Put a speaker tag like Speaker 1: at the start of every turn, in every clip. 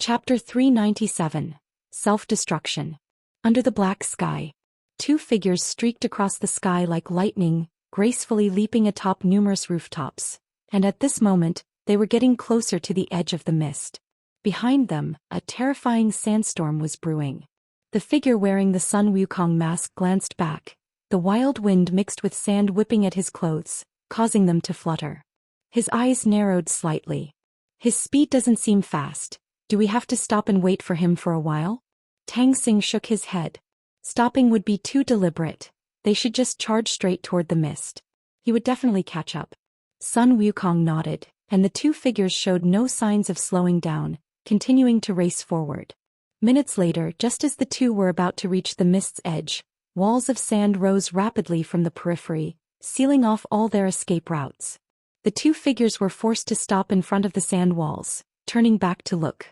Speaker 1: Chapter 397. Self-Destruction. Under the black sky. Two figures streaked across the sky like lightning, gracefully leaping atop numerous rooftops. And at this moment, they were getting closer to the edge of the mist. Behind them, a terrifying sandstorm was brewing. The figure wearing the Sun Wukong mask glanced back, the wild wind mixed with sand whipping at his clothes, causing them to flutter. His eyes narrowed slightly. His speed doesn't seem fast. Do we have to stop and wait for him for a while? Tang Xing shook his head. Stopping would be too deliberate. They should just charge straight toward the mist. He would definitely catch up. Sun Wukong nodded, and the two figures showed no signs of slowing down, continuing to race forward. Minutes later, just as the two were about to reach the mist's edge, walls of sand rose rapidly from the periphery, sealing off all their escape routes. The two figures were forced to stop in front of the sand walls, turning back to look.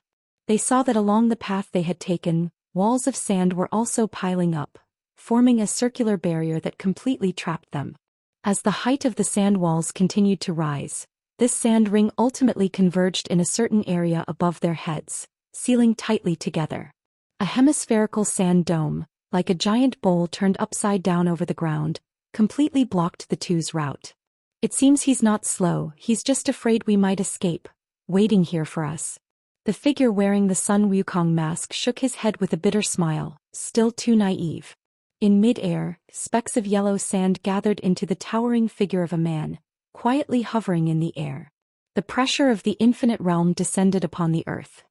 Speaker 1: They saw that along the path they had taken, walls of sand were also piling up, forming a circular barrier that completely trapped them. As the height of the sand walls continued to rise, this sand ring ultimately converged in a certain area above their heads, sealing tightly together. A hemispherical sand dome, like a giant bowl turned upside down over the ground, completely blocked the two's route. It seems he's not slow, he's just afraid we might escape, waiting here for us. The figure wearing the Sun Wukong mask shook his head with a bitter smile, still too naive. In mid-air, specks of yellow sand gathered into the towering figure of a man, quietly hovering in the air. The pressure of the infinite realm descended upon the earth.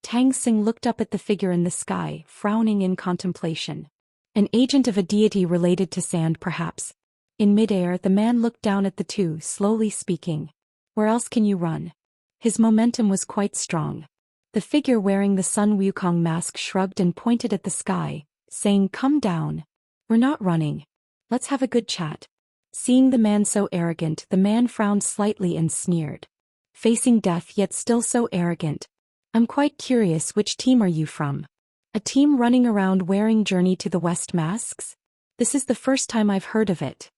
Speaker 1: Tang Xing looked up at the figure in the sky, frowning in contemplation. An agent of a deity related to sand, perhaps. In mid-air, the man looked down at the two, slowly speaking. Where else can you run? His momentum was quite strong. The figure wearing the Sun Wukong mask shrugged and pointed at the sky, saying, "Come down. We're not running. Let's have a good chat." Seeing the man so arrogant, the man frowned slightly and sneered. Facing death yet still so arrogant. "I'm quite curious, which team are you from? A team running around wearing Journey to the West masks? This is the first time I've heard of it."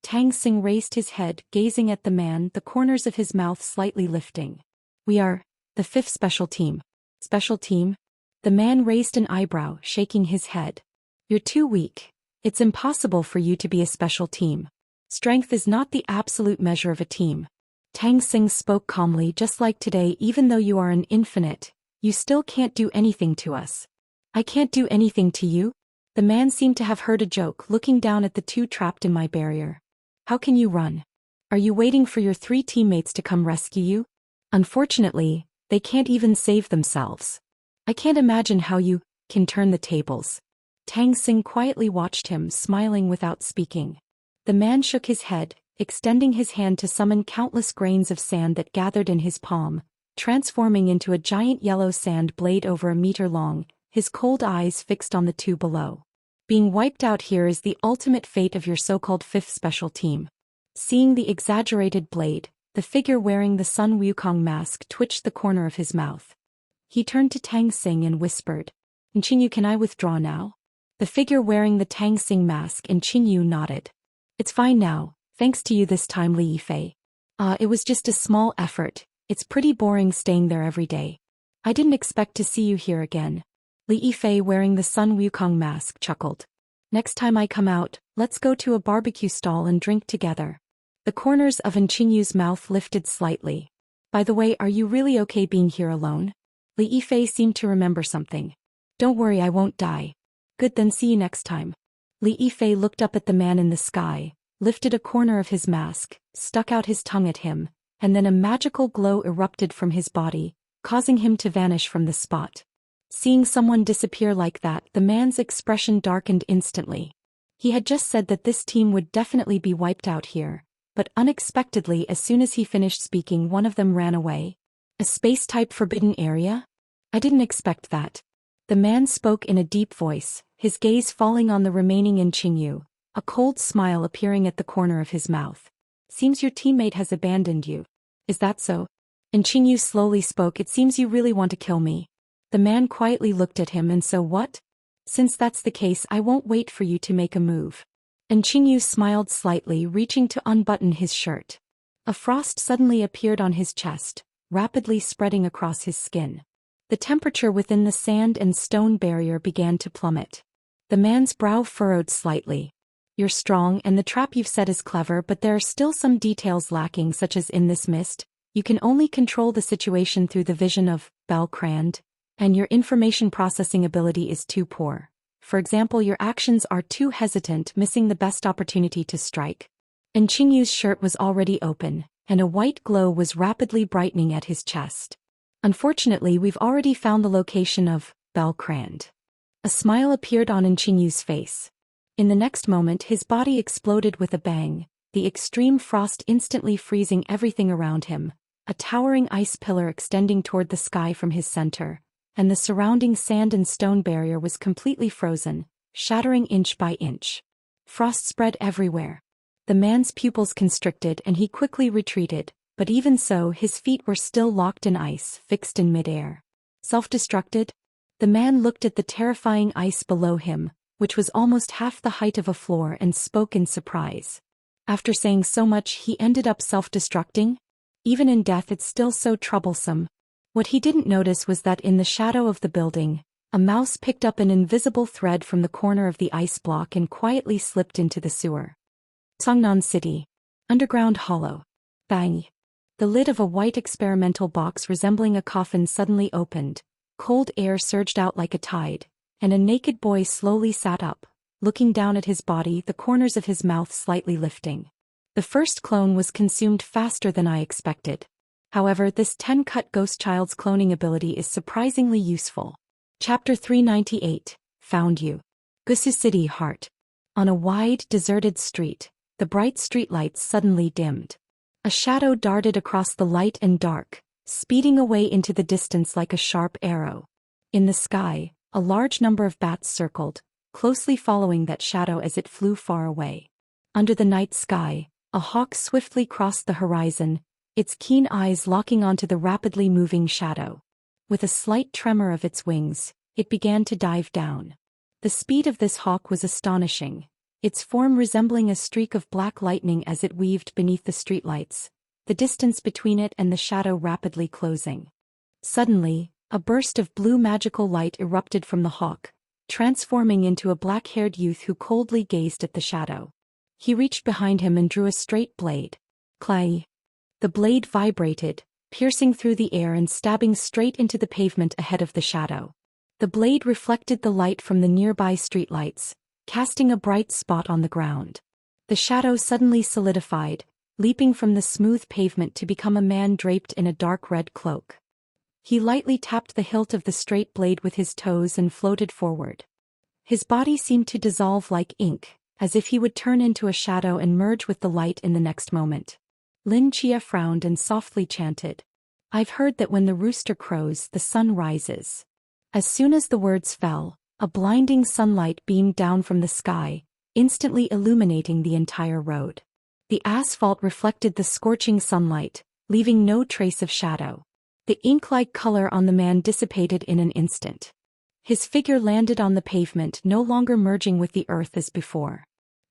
Speaker 1: Tang Xing raised his head, gazing at the man, the corners of his mouth slightly lifting. "We are the fifth special team." "Special team?" The man raised an eyebrow, shaking his head. "You're too weak. It's impossible for you to be a special team. Strength is not the absolute measure of a team." Tang Xing spoke calmly. "Just like today, even though you are an infinite, you still can't do anything to us." "I can't do anything to you?" The man seemed to have heard a joke, looking down at the two trapped in my barrier. "How can you run? Are you waiting for your three teammates to come rescue you? Unfortunately, they can't even save themselves. I can't imagine how you can turn the tables." Tang Xing quietly watched him, smiling without speaking. The man shook his head, extending his hand to summon countless grains of sand that gathered in his palm, transforming into a giant yellow sand blade over a meter long, his cold eyes fixed on the two below. "Being wiped out here is the ultimate fate of your so-called fifth special team." Seeing the exaggerated blade, the figure wearing the Sun Wukong mask twitched the corner of his mouth. He turned to Tang Xing and whispered, "Qingyu, can I withdraw now?" The figure wearing the Tang Xing mask and Qingyu nodded. "It's fine now, thanks to you this time, Li Yifei. It was just a small effort. It's pretty boring staying there every day. I didn't expect to see you here again." Li Yifei wearing the Sun Wukong mask chuckled. "Next time I come out, let's go to a barbecue stall and drink together." The corners of Qinyu's mouth lifted slightly. "By the way, are you really okay being here alone?" Li Yifei seemed to remember something. "Don't worry, I won't die." "Good, then see you next time." Li Yifei looked up at the man in the sky, lifted a corner of his mask, stuck out his tongue at him, and then a magical glow erupted from his body, causing him to vanish from the spot. Seeing someone disappear like that, the man's expression darkened instantly. He had just said that this team would definitely be wiped out here, but unexpectedly, as soon as he finished speaking, one of them ran away. "A space-type forbidden area? I didn't expect that." The man spoke in a deep voice, his gaze falling on the remaining Qingyu, a cold smile appearing at the corner of his mouth. "Seems your teammate has abandoned you. Is that so?" Qingyu slowly spoke. "It seems you really want to kill me." The man quietly looked at him. "And so what? Since that's the case, I won't wait for you to make a move." Qingyu smiled slightly, reaching to unbutton his shirt. A frost suddenly appeared on his chest, rapidly spreading across his skin. The temperature within the sand and stone barrier began to plummet. The man's brow furrowed slightly. You're strong and the trap you've set is clever, but there are still some details lacking, such as in this mist, you can only control the situation through the vision of Belcrand, and your information processing ability is too poor. For example, your actions are too hesitant, missing the best opportunity to strike. And Qingyu's shirt was already open, and a white glow was rapidly brightening at his chest. Unfortunately, we've already found the location of Belcrand. A smile appeared on Qingyu's face. In the next moment, his body exploded with a bang, the extreme frost instantly freezing everything around him, a towering ice pillar extending toward the sky from his center, and the surrounding sand and stone barrier was completely frozen, shattering inch by inch. Frost spread everywhere. The man's pupils constricted and he quickly retreated, but even so his feet were still locked in ice, fixed in midair. Self-destructed? The man looked at the terrifying ice below him, which was almost half the height of a floor, and spoke in surprise. After saying so much, he ended up self-destructing? Even in death it's still so troublesome. What he didn't notice was that in the shadow of the building, a mouse picked up an invisible thread from the corner of the ice block and quietly slipped into the sewer. Songnan City. Underground hollow. Bang. The lid of a white experimental box resembling a coffin suddenly opened, cold air surged out like a tide, and a naked boy slowly sat up, looking down at his body, the corners of his mouth slightly lifting. The first clone was consumed faster than I expected. However, this 10-cut ghost child's cloning ability is surprisingly useful. Chapter 398, Found You. Gusu City Heart. On a wide, deserted street, the bright streetlights suddenly dimmed. A shadow darted across the light and dark, speeding away into the distance like a sharp arrow. In the sky, a large number of bats circled, closely following that shadow as it flew far away. Under the night sky, a hawk swiftly crossed the horizon, its keen eyes locking onto the rapidly moving shadow. With a slight tremor of its wings, it began to dive down. The speed of this hawk was astonishing, its form resembling a streak of black lightning as it weaved beneath the streetlights, the distance between it and the shadow rapidly closing. Suddenly, a burst of blue magical light erupted from the hawk, transforming into a black-haired youth who coldly gazed at the shadow. He reached behind him and drew a straight blade. Clay. The blade vibrated, piercing through the air and stabbing straight into the pavement ahead of the shadow. The blade reflected the light from the nearby streetlights, casting a bright spot on the ground. The shadow suddenly solidified, leaping from the smooth pavement to become a man draped in a dark red cloak. He lightly tapped the hilt of the straight blade with his toes and floated forward. His body seemed to dissolve like ink, as if he would turn into a shadow and merge with the light in the next moment. Lin Chia frowned and softly chanted, "I've heard that when the rooster crows, the sun rises." As soon as the words fell, a blinding sunlight beamed down from the sky, instantly illuminating the entire road. The asphalt reflected the scorching sunlight, leaving no trace of shadow. The ink-like color on the man dissipated in an instant. His figure landed on the pavement, no longer merging with the earth as before.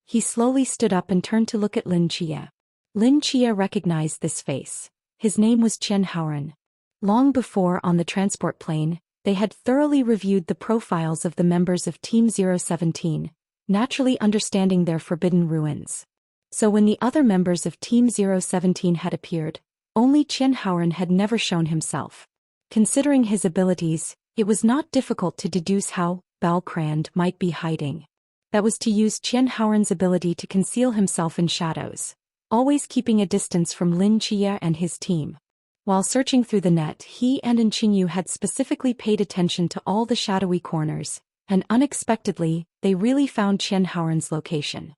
Speaker 1: He slowly stood up and turned to look at Lin Chia. Lin Chia recognized this face. His name was Qian Haoren. Long before, on the transport plane, they had thoroughly reviewed the profiles of the members of Team 017, naturally understanding their forbidden ruins. So when the other members of Team 017 had appeared, only Qian Haoren had never shown himself. Considering his abilities, it was not difficult to deduce how Belcrand might be hiding. That was to use Qian Haoren's ability to conceal himself in shadows, always keeping a distance from Lin Chia and his team. While searching through the net, he and Qingyu had specifically paid attention to all the shadowy corners, and unexpectedly, they really found Qian Haoren's location.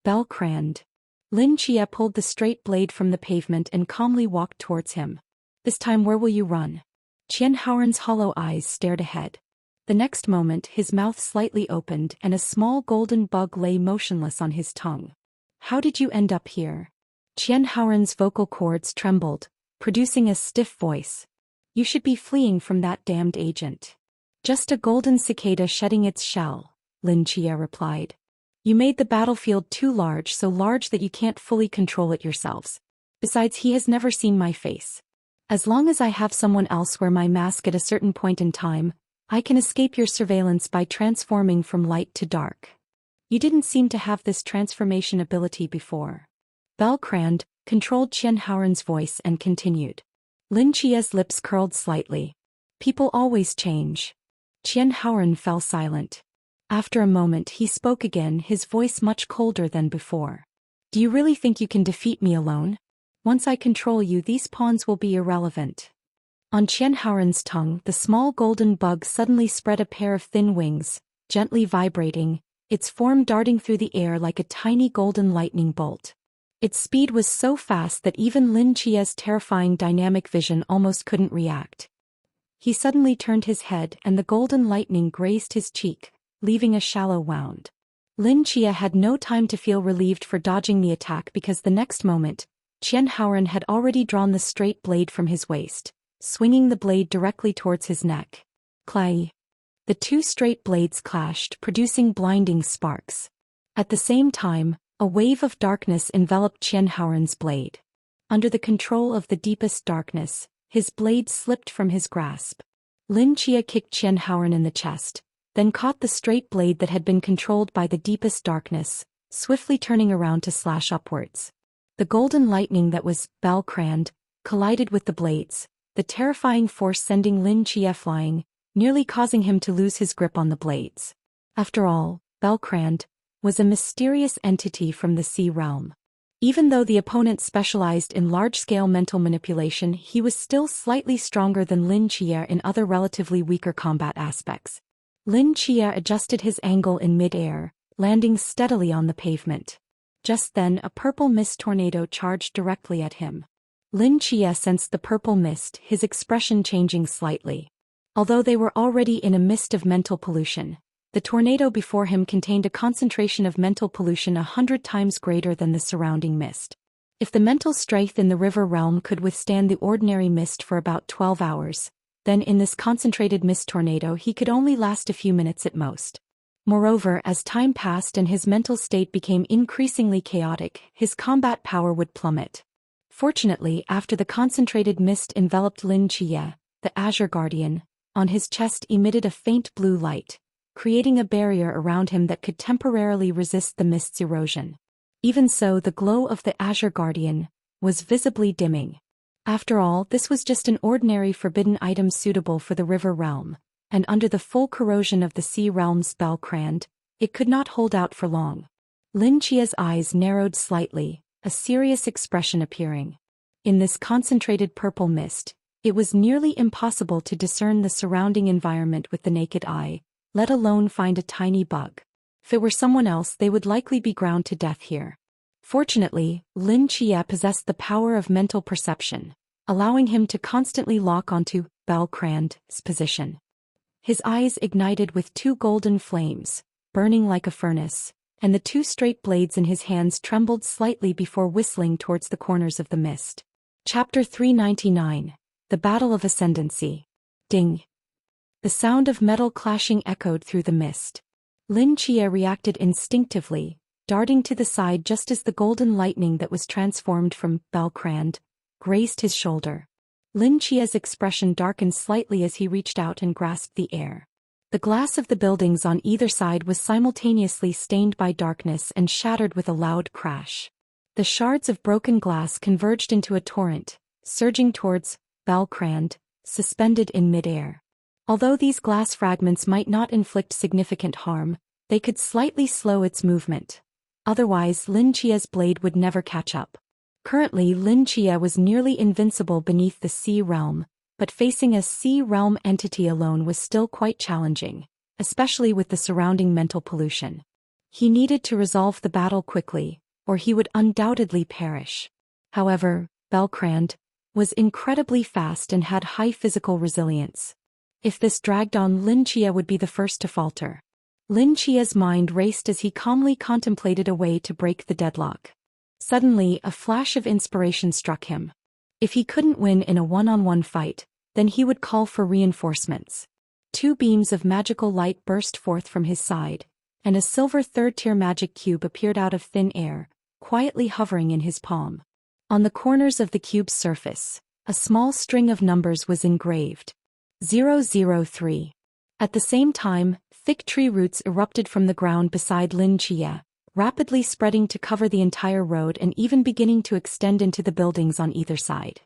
Speaker 1: Belcrand. Lin Chia pulled the straight blade from the pavement and calmly walked towards him. "This time where will you run?" Qian Haoren's hollow eyes stared ahead. The next moment his mouth slightly opened and a small golden bug lay motionless on his tongue. "How did you end up here?" Qian Haoren's vocal cords trembled, producing a stiff voice. "You should be fleeing from that damned agent." "Just a golden cicada shedding its shell," Lin Chia replied. "You made the battlefield too large, so large that you can't fully control it yourselves. Besides, he has never seen my face." As long as I have someone else wear my mask at a certain point in time, I can escape your surveillance by transforming from light to dark. You didn't seem to have this transformation ability before. Belcrand controlled Qian Haoran's voice and continued. Lin Chia's lips curled slightly. People always change. Qian Haoran fell silent. After a moment he spoke again, his voice much colder than before. Do you really think you can defeat me alone? Once I control you, these pawns will be irrelevant. On Qian Haoran's tongue, the small golden bug suddenly spread a pair of thin wings, gently vibrating, its form darting through the air like a tiny golden lightning bolt. Its speed was so fast that even Lin Chia's terrifying dynamic vision almost couldn't react. He suddenly turned his head and the golden lightning grazed his cheek, leaving a shallow wound. Lin Chia had no time to feel relieved for dodging the attack because the next moment, Qian Haoran had already drawn the straight blade from his waist, swinging the blade directly towards his neck. Clay! The two straight blades clashed, producing blinding sparks. At the same time, a wave of darkness enveloped Qian Haoran's blade. Under the control of the deepest darkness, his blade slipped from his grasp. Lin Chia kicked Qian Haoran in the chest, then caught the straight blade that had been controlled by the deepest darkness, swiftly turning around to slash upwards. The golden lightning that was Belcrand collided with the blades, the terrifying force sending Lin Chia flying, nearly causing him to lose his grip on the blades. After all, Belcrand was a mysterious entity from the sea realm. Even though the opponent specialized in large-scale mental manipulation, he was still slightly stronger than Lin Chia in other relatively weaker combat aspects. Lin Chia adjusted his angle in mid-air, landing steadily on the pavement. Just then a purple mist tornado charged directly at him. Lin Chia sensed the purple mist, his expression changing slightly. Although they were already in a mist of mental pollution, the tornado before him contained a concentration of mental pollution 100 times greater than the surrounding mist. If the mental strength in the river realm could withstand the ordinary mist for about 12 hours, then in this concentrated mist tornado he could only last a few minutes at most. Moreover, as time passed and his mental state became increasingly chaotic, his combat power would plummet. Fortunately, after the concentrated mist enveloped Lin Chia, the Azure Guardian, on his chest emitted a faint blue light, creating a barrier around him that could temporarily resist the mist's erosion. Even so, the glow of the Azure Guardian was visibly dimming. After all, this was just an ordinary forbidden item suitable for the river realm, and under the full corrosion of the sea realm's Belcrand, it could not hold out for long. Lin Chia's eyes narrowed slightly, a serious expression appearing. In this concentrated purple mist, it was nearly impossible to discern the surrounding environment with the naked eye, let alone find a tiny bug. If it were someone else, they would likely be ground to death here. Fortunately, Lin Chia possessed the power of mental perception, allowing him to constantly lock onto Belcrand's position. His eyes ignited with two golden flames, burning like a furnace, and the two straight blades in his hands trembled slightly before whistling towards the corners of the mist. Chapter 399. The Battle of Ascendancy. Ding! The sound of metal clashing echoed through the mist. Lin Chia reacted instinctively, darting to the side just as the golden lightning that was transformed from Belcrand grazed his shoulder. Lin Chia's expression darkened slightly as he reached out and grasped the air. The glass of the buildings on either side was simultaneously stained by darkness and shattered with a loud crash. The shards of broken glass converged into a torrent, surging towards Belcrand, suspended in mid-air. Although these glass fragments might not inflict significant harm, they could slightly slow its movement. Otherwise, Lin Chia's blade would never catch up. Currently, Lin Chia was nearly invincible beneath the sea realm, but facing a sea realm entity alone was still quite challenging, especially with the surrounding mental pollution. He needed to resolve the battle quickly, or he would undoubtedly perish. However, Belcrand was incredibly fast and had high physical resilience. If this dragged on, Lin Chia would be the first to falter. Lin Chia's mind raced as he calmly contemplated a way to break the deadlock. Suddenly, a flash of inspiration struck him. If he couldn't win in a one-on-one fight, then he would call for reinforcements. Two beams of magical light burst forth from his side, and a silver third-tier magic cube appeared out of thin air, quietly hovering in his palm. On the corners of the cube's surface, A small string of numbers was engraved. 003. At the same time, thick tree roots erupted from the ground beside Lin Chia, rapidly spreading to cover the entire road and even beginning to extend into the buildings on either side.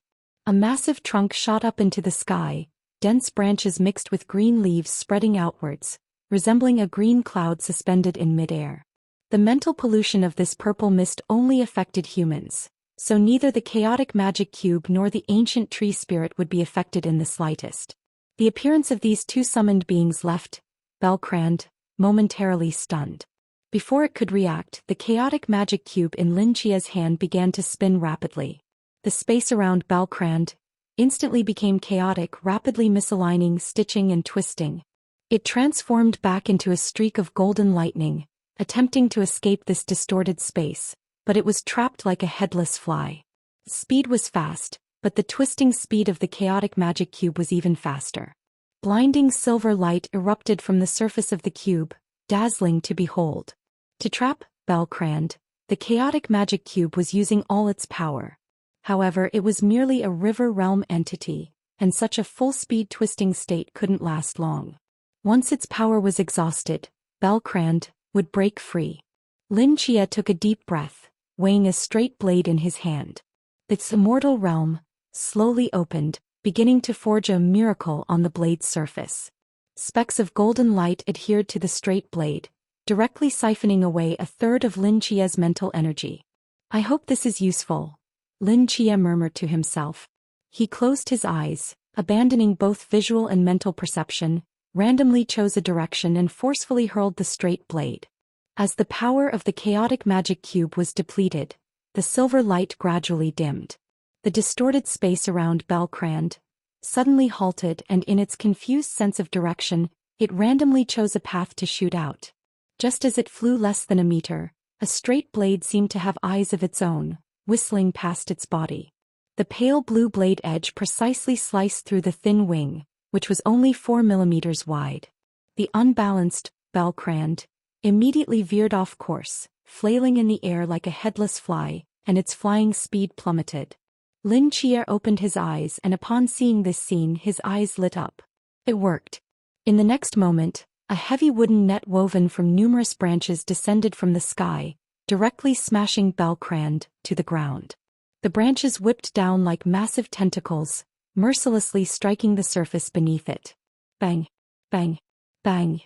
Speaker 1: A massive trunk shot up into the sky, dense branches mixed with green leaves spreading outwards, resembling a green cloud suspended in midair. The mental pollution of this purple mist only affected humans, so neither the chaotic magic cube nor the ancient tree spirit would be affected in the slightest. The appearance of these two summoned beings left Belcrand momentarily stunned. Before it could react, the chaotic magic cube in Lin Chia's hand began to spin rapidly. The space around Belcrand instantly became chaotic, rapidly misaligning, stitching and twisting. It transformed back into a streak of golden lightning, attempting to escape this distorted space, but it was trapped like a headless fly. Speed was fast, but the twisting speed of the chaotic magic cube was even faster. Blinding silver light erupted from the surface of the cube, dazzling to behold. To trap Belcrand, the chaotic magic cube was using all its power. However, it was merely a river realm entity, and such a full-speed twisting state couldn't last long. Once its power was exhausted, Belcrand would break free. Lin Chia took a deep breath, weighing a straight blade in his hand. Its immortal realm slowly opened, beginning to forge a miracle on the blade's surface. Specks of golden light adhered to the straight blade, directly siphoning away a third of Lin Chia's mental energy. "I hope this is useful," Lin Chia murmured to himself. He closed his eyes, abandoning both visual and mental perception, randomly chose a direction and forcefully hurled the straight blade. As the power of the chaotic magic cube was depleted, the silver light gradually dimmed. The distorted space around Belcrand suddenly halted, and in its confused sense of direction, it randomly chose a path to shoot out. Just as it flew less than a meter, a straight blade seemed to have eyes of its own, whistling past its body. The pale blue blade edge precisely sliced through the thin wing, which was only 4 millimeters wide. The unbalanced Belcrand immediately veered off course, flailing in the air like a headless fly, and its flying speed plummeted. Lin Chia opened his eyes, and upon seeing this scene his eyes lit up. It worked. In the next moment, a heavy wooden net woven from numerous branches descended from the sky, directly smashing Belcrand to the ground. The branches whipped down like massive tentacles, mercilessly striking the surface beneath it. Bang! Bang! Bang!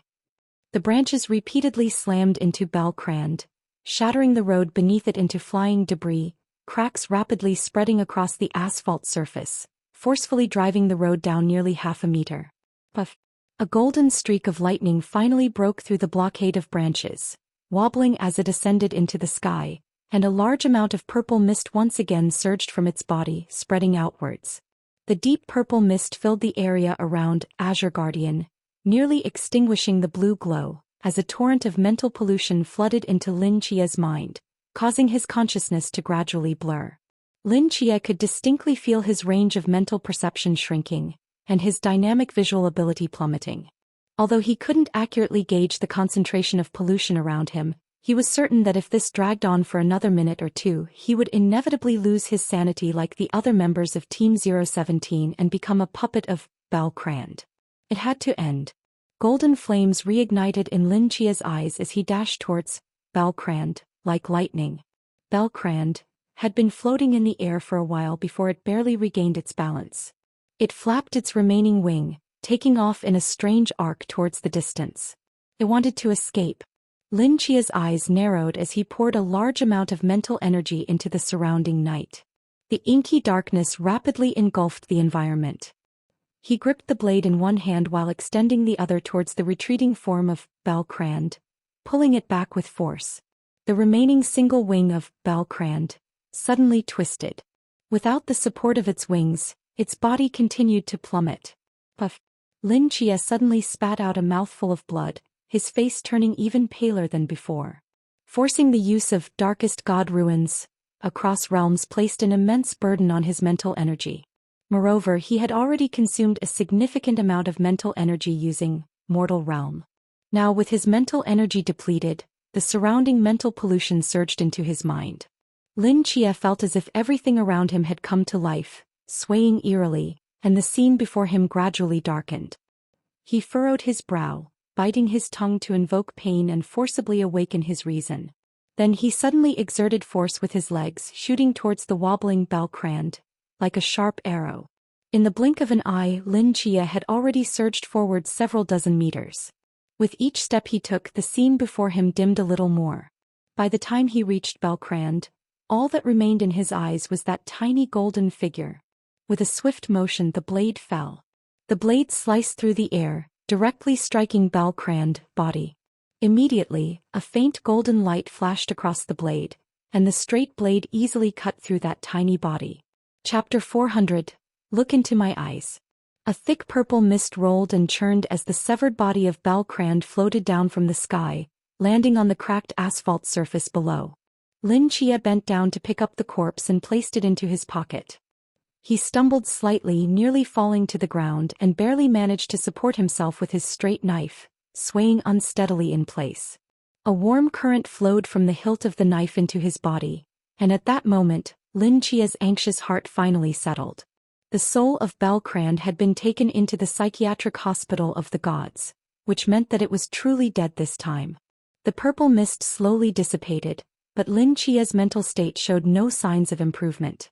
Speaker 1: The branches repeatedly slammed into Belcrand, shattering the road beneath it into flying debris, cracks rapidly spreading across the asphalt surface, forcefully driving the road down nearly half a meter. Puff! A golden streak of lightning finally broke through the blockade of branches, wobbling as it ascended into the sky, and a large amount of purple mist once again surged from its body, spreading outwards. The deep purple mist filled the area around Azure Guardian, nearly extinguishing the blue glow, as a torrent of mental pollution flooded into Lin Chia's mind, causing his consciousness to gradually blur. Lin Chia could distinctly feel his range of mental perception shrinking, and his dynamic visual ability plummeting. Although he couldn't accurately gauge the concentration of pollution around him, he was certain that if this dragged on for another minute or two, he would inevitably lose his sanity like the other members of Team 017 and become a puppet of Belcrand. It had to end. Golden flames reignited in Lin Chia's eyes as he dashed towards Belcrand, like lightning. Belcrand had been floating in the air for a while before it barely regained its balance. It flapped its remaining wing, taking off in a strange arc towards the distance. It wanted to escape. Lin Chia's eyes narrowed as he poured a large amount of mental energy into the surrounding night. The inky darkness rapidly engulfed the environment. He gripped the blade in one hand while extending the other towards the retreating form of Belcrand, pulling it back with force. The remaining single wing of Belcrand suddenly twisted. Without the support of its wings, its body continued to plummet. Puff! Lin Chia suddenly spat out a mouthful of blood, his face turning even paler than before. Forcing the use of Darkest God Ruins across realms placed an immense burden on his mental energy. Moreover, he had already consumed a significant amount of mental energy using Mortal Realm. Now, with his mental energy depleted, the surrounding mental pollution surged into his mind. Lin Chia felt as if everything around him had come to life, swaying eerily, and the scene before him gradually darkened. He furrowed his brow, biting his tongue to invoke pain and forcibly awaken his reason. Then he suddenly exerted force with his legs, shooting towards the wobbling Balkrand, like a sharp arrow. In the blink of an eye, Lin Chia had already surged forward several dozen meters. With each step he took, the scene before him dimmed a little more. By the time he reached Balkrand, all that remained in his eyes was that tiny golden figure. With a swift motion the blade fell. The blade sliced through the air, directly striking Balkrand's body. Immediately, a faint golden light flashed across the blade, and the straight blade easily cut through that tiny body. Chapter 400. Look into my eyes. A thick purple mist rolled and churned as the severed body of Balkrand floated down from the sky, landing on the cracked asphalt surface below. Lin Chia bent down to pick up the corpse and placed it into his pocket. He stumbled slightly, nearly falling to the ground, and barely managed to support himself with his straight knife, swaying unsteadily in place. A warm current flowed from the hilt of the knife into his body, and at that moment, Lin Chia's anxious heart finally settled. The soul of Balkrand had been taken into the psychiatric hospital of the gods, which meant that it was truly dead this time. The purple mist slowly dissipated, but Lin Chia's mental state showed no signs of improvement.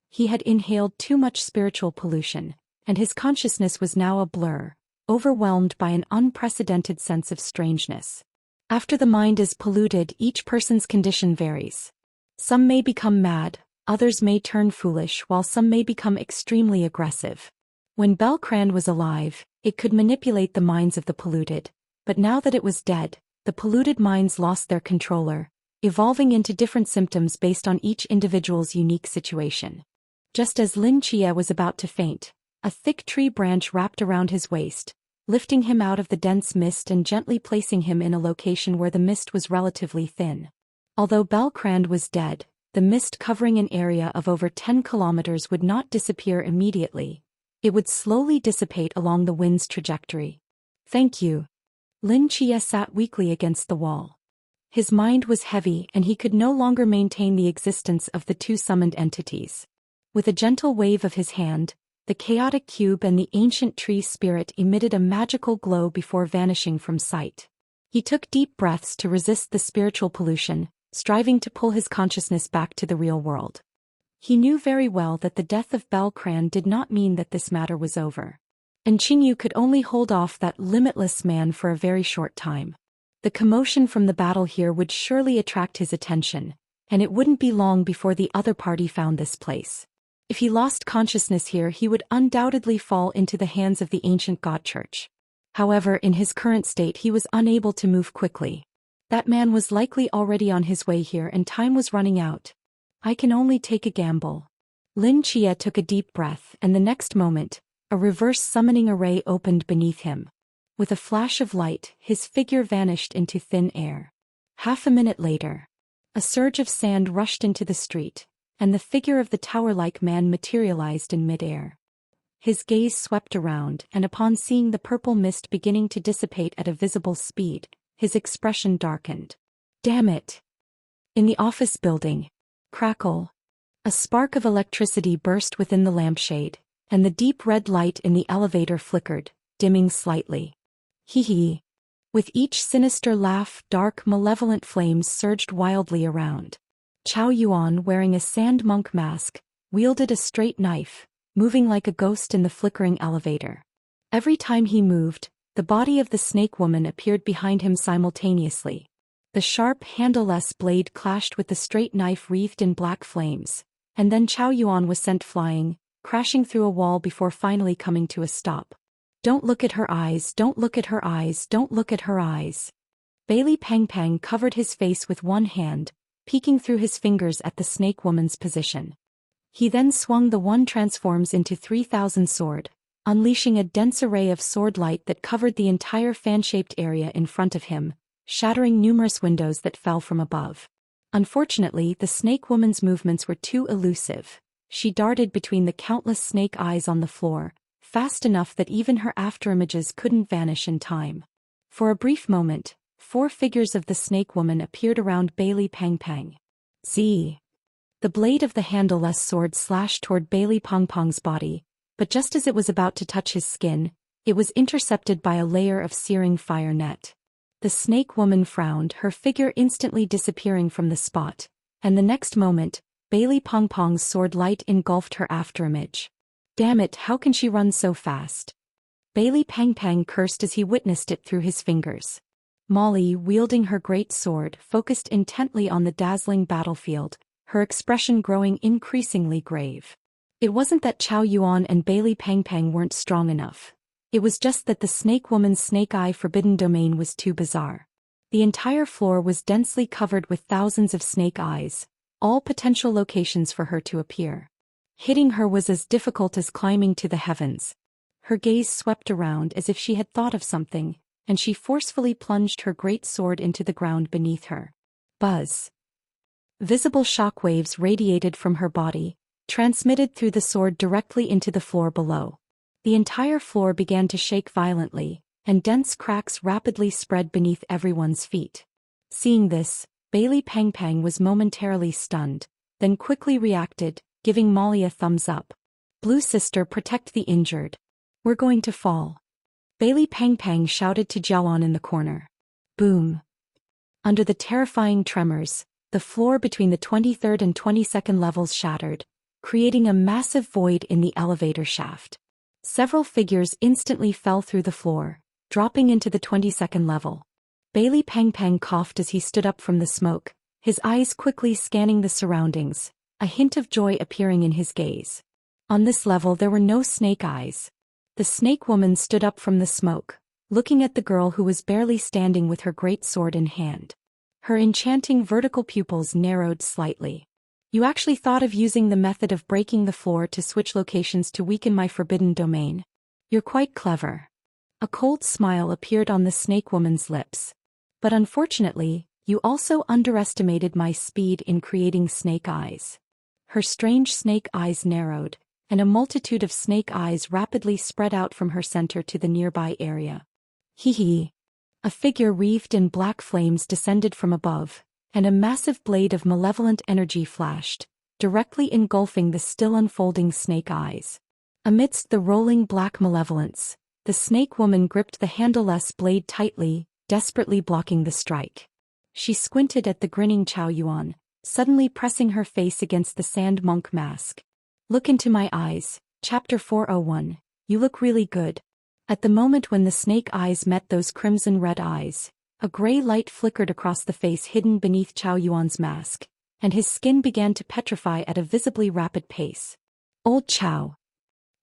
Speaker 1: He had inhaled too much spiritual pollution, and his consciousness was now a blur, overwhelmed by an unprecedented sense of strangeness. After the mind is polluted, each person's condition varies. Some may become mad, others may turn foolish, while some may become extremely aggressive. When Balkrand was alive, it could manipulate the minds of the polluted, but now that it was dead, the polluted minds lost their controller, evolving into different symptoms based on each individual's unique situation. Just as Lin Chia was about to faint, a thick tree branch wrapped around his waist, lifting him out of the dense mist and gently placing him in a location where the mist was relatively thin. Although Balkrand was dead, the mist covering an area of over 10 kilometers would not disappear immediately. It would slowly dissipate along the wind's trajectory. Thank you. Lin Chia sat weakly against the wall. His mind was heavy and he could no longer maintain the existence of the two summoned entities. With a gentle wave of his hand, the chaotic cube and the ancient tree spirit emitted a magical glow before vanishing from sight. He took deep breaths to resist the spiritual pollution, striving to pull his consciousness back to the real world. He knew very well that the death of Balkrand did not mean that this matter was over. And Qingyu could only hold off that limitless man for a very short time. The commotion from the battle here would surely attract his attention, and it wouldn't be long before the other party found this place. If he lost consciousness here, he would undoubtedly fall into the hands of the ancient god church. However, in his current state he was unable to move quickly. That man was likely already on his way here and time was running out. I can only take a gamble. Lin Chia took a deep breath, and the next moment, a reverse summoning array opened beneath him. With a flash of light, his figure vanished into thin air. Half a minute later, a surge of sand rushed into the street, and the figure of the tower-like man materialized in mid-air. His gaze swept around, and upon seeing the purple mist beginning to dissipate at a visible speed, his expression darkened. Damn it! In the office building, crackle. A spark of electricity burst within the lampshade, and the deep red light in the elevator flickered, dimming slightly. Hee hee. With each sinister laugh, dark, malevolent flames surged wildly around. Chao Yuan, wearing a sand monk mask, wielded a straight knife, moving like a ghost in the flickering elevator. Every time he moved, the body of the snake woman appeared behind him simultaneously. The sharp, handleless blade clashed with the straight knife wreathed in black flames, and then Chao Yuan was sent flying, crashing through a wall before finally coming to a stop. Don't look at her eyes, don't look at her eyes, don't look at her eyes. Bailey Pang Pang covered his face with one hand, peeking through his fingers at the snake woman's position. He then swung the one transforms into 3000 sword, unleashing a dense array of sword light that covered the entire fan-shaped area in front of him, shattering numerous windows that fell from above. Unfortunately, the snake woman's movements were too elusive. She darted between the countless snake eyes on the floor, fast enough that even her afterimages couldn't vanish in time. For a brief moment, 4 figures of the snake woman appeared around Bailey Pang Pang. Z. The blade of the handleless sword slashed toward Bailey Pong Pong's body, but just as it was about to touch his skin, it was intercepted by a layer of searing fire net. The snake woman frowned, her figure instantly disappearing from the spot, and the next moment, Bailey Pong Pong's sword light engulfed her afterimage. Damn it, how can she run so fast? Bailey Pang Pang cursed as he witnessed it through his fingers. Molly, wielding her great sword, focused intently on the dazzling battlefield, her expression growing increasingly grave. It wasn't that Chow Yuan and Bailey Pang Pang weren't strong enough. It was just that the snake woman's snake eye forbidden domain was too bizarre. The entire floor was densely covered with thousands of snake eyes, all potential locations for her to appear. Hitting her was as difficult as climbing to the heavens. Her gaze swept around as if she had thought of something, and she forcefully plunged her great sword into the ground beneath her. Buzz. Visible shock waves radiated from her body, transmitted through the sword directly into the floor below. The entire floor began to shake violently, and dense cracks rapidly spread beneath everyone's feet. Seeing this, Bailey Pang Pang was momentarily stunned, then quickly reacted, giving Molly a thumbs up. Blue sister, protect the injured. We're going to fall. Bailey Pang Pang shouted to Jiawan in the corner. Boom. Under the terrifying tremors, the floor between the 23rd and 22nd levels shattered, creating a massive void in the elevator shaft. Several figures instantly fell through the floor, dropping into the 22nd level. Bailey Pang Pang coughed as he stood up from the smoke, his eyes quickly scanning the surroundings, a hint of joy appearing in his gaze. On this level there were no snake eyes. The snake woman stood up from the smoke, looking at the girl who was barely standing with her great sword in hand. Her enchanting vertical pupils narrowed slightly. You actually thought of using the method of breaking the floor to switch locations to weaken my forbidden domain. You're quite clever. A cold smile appeared on the snake woman's lips. But unfortunately, you also underestimated my speed in creating snake eyes. Her strange snake eyes narrowed, and a multitude of snake eyes rapidly spread out from her center to the nearby area. Hee hee. A figure wreathed in black flames descended from above, and a massive blade of malevolent energy flashed, directly engulfing the still unfolding snake eyes. Amidst the rolling black malevolence, the snake woman gripped the handleless blade tightly, desperately blocking the strike. She squinted at the grinning Chow Yuan, suddenly pressing her face against the sand monk mask. Look into my eyes, Chapter 401, you look really good. At the moment when the snake eyes met those crimson-red eyes, a gray light flickered across the face hidden beneath Chow Yuan's mask, and his skin began to petrify at a visibly rapid pace. Old Chow.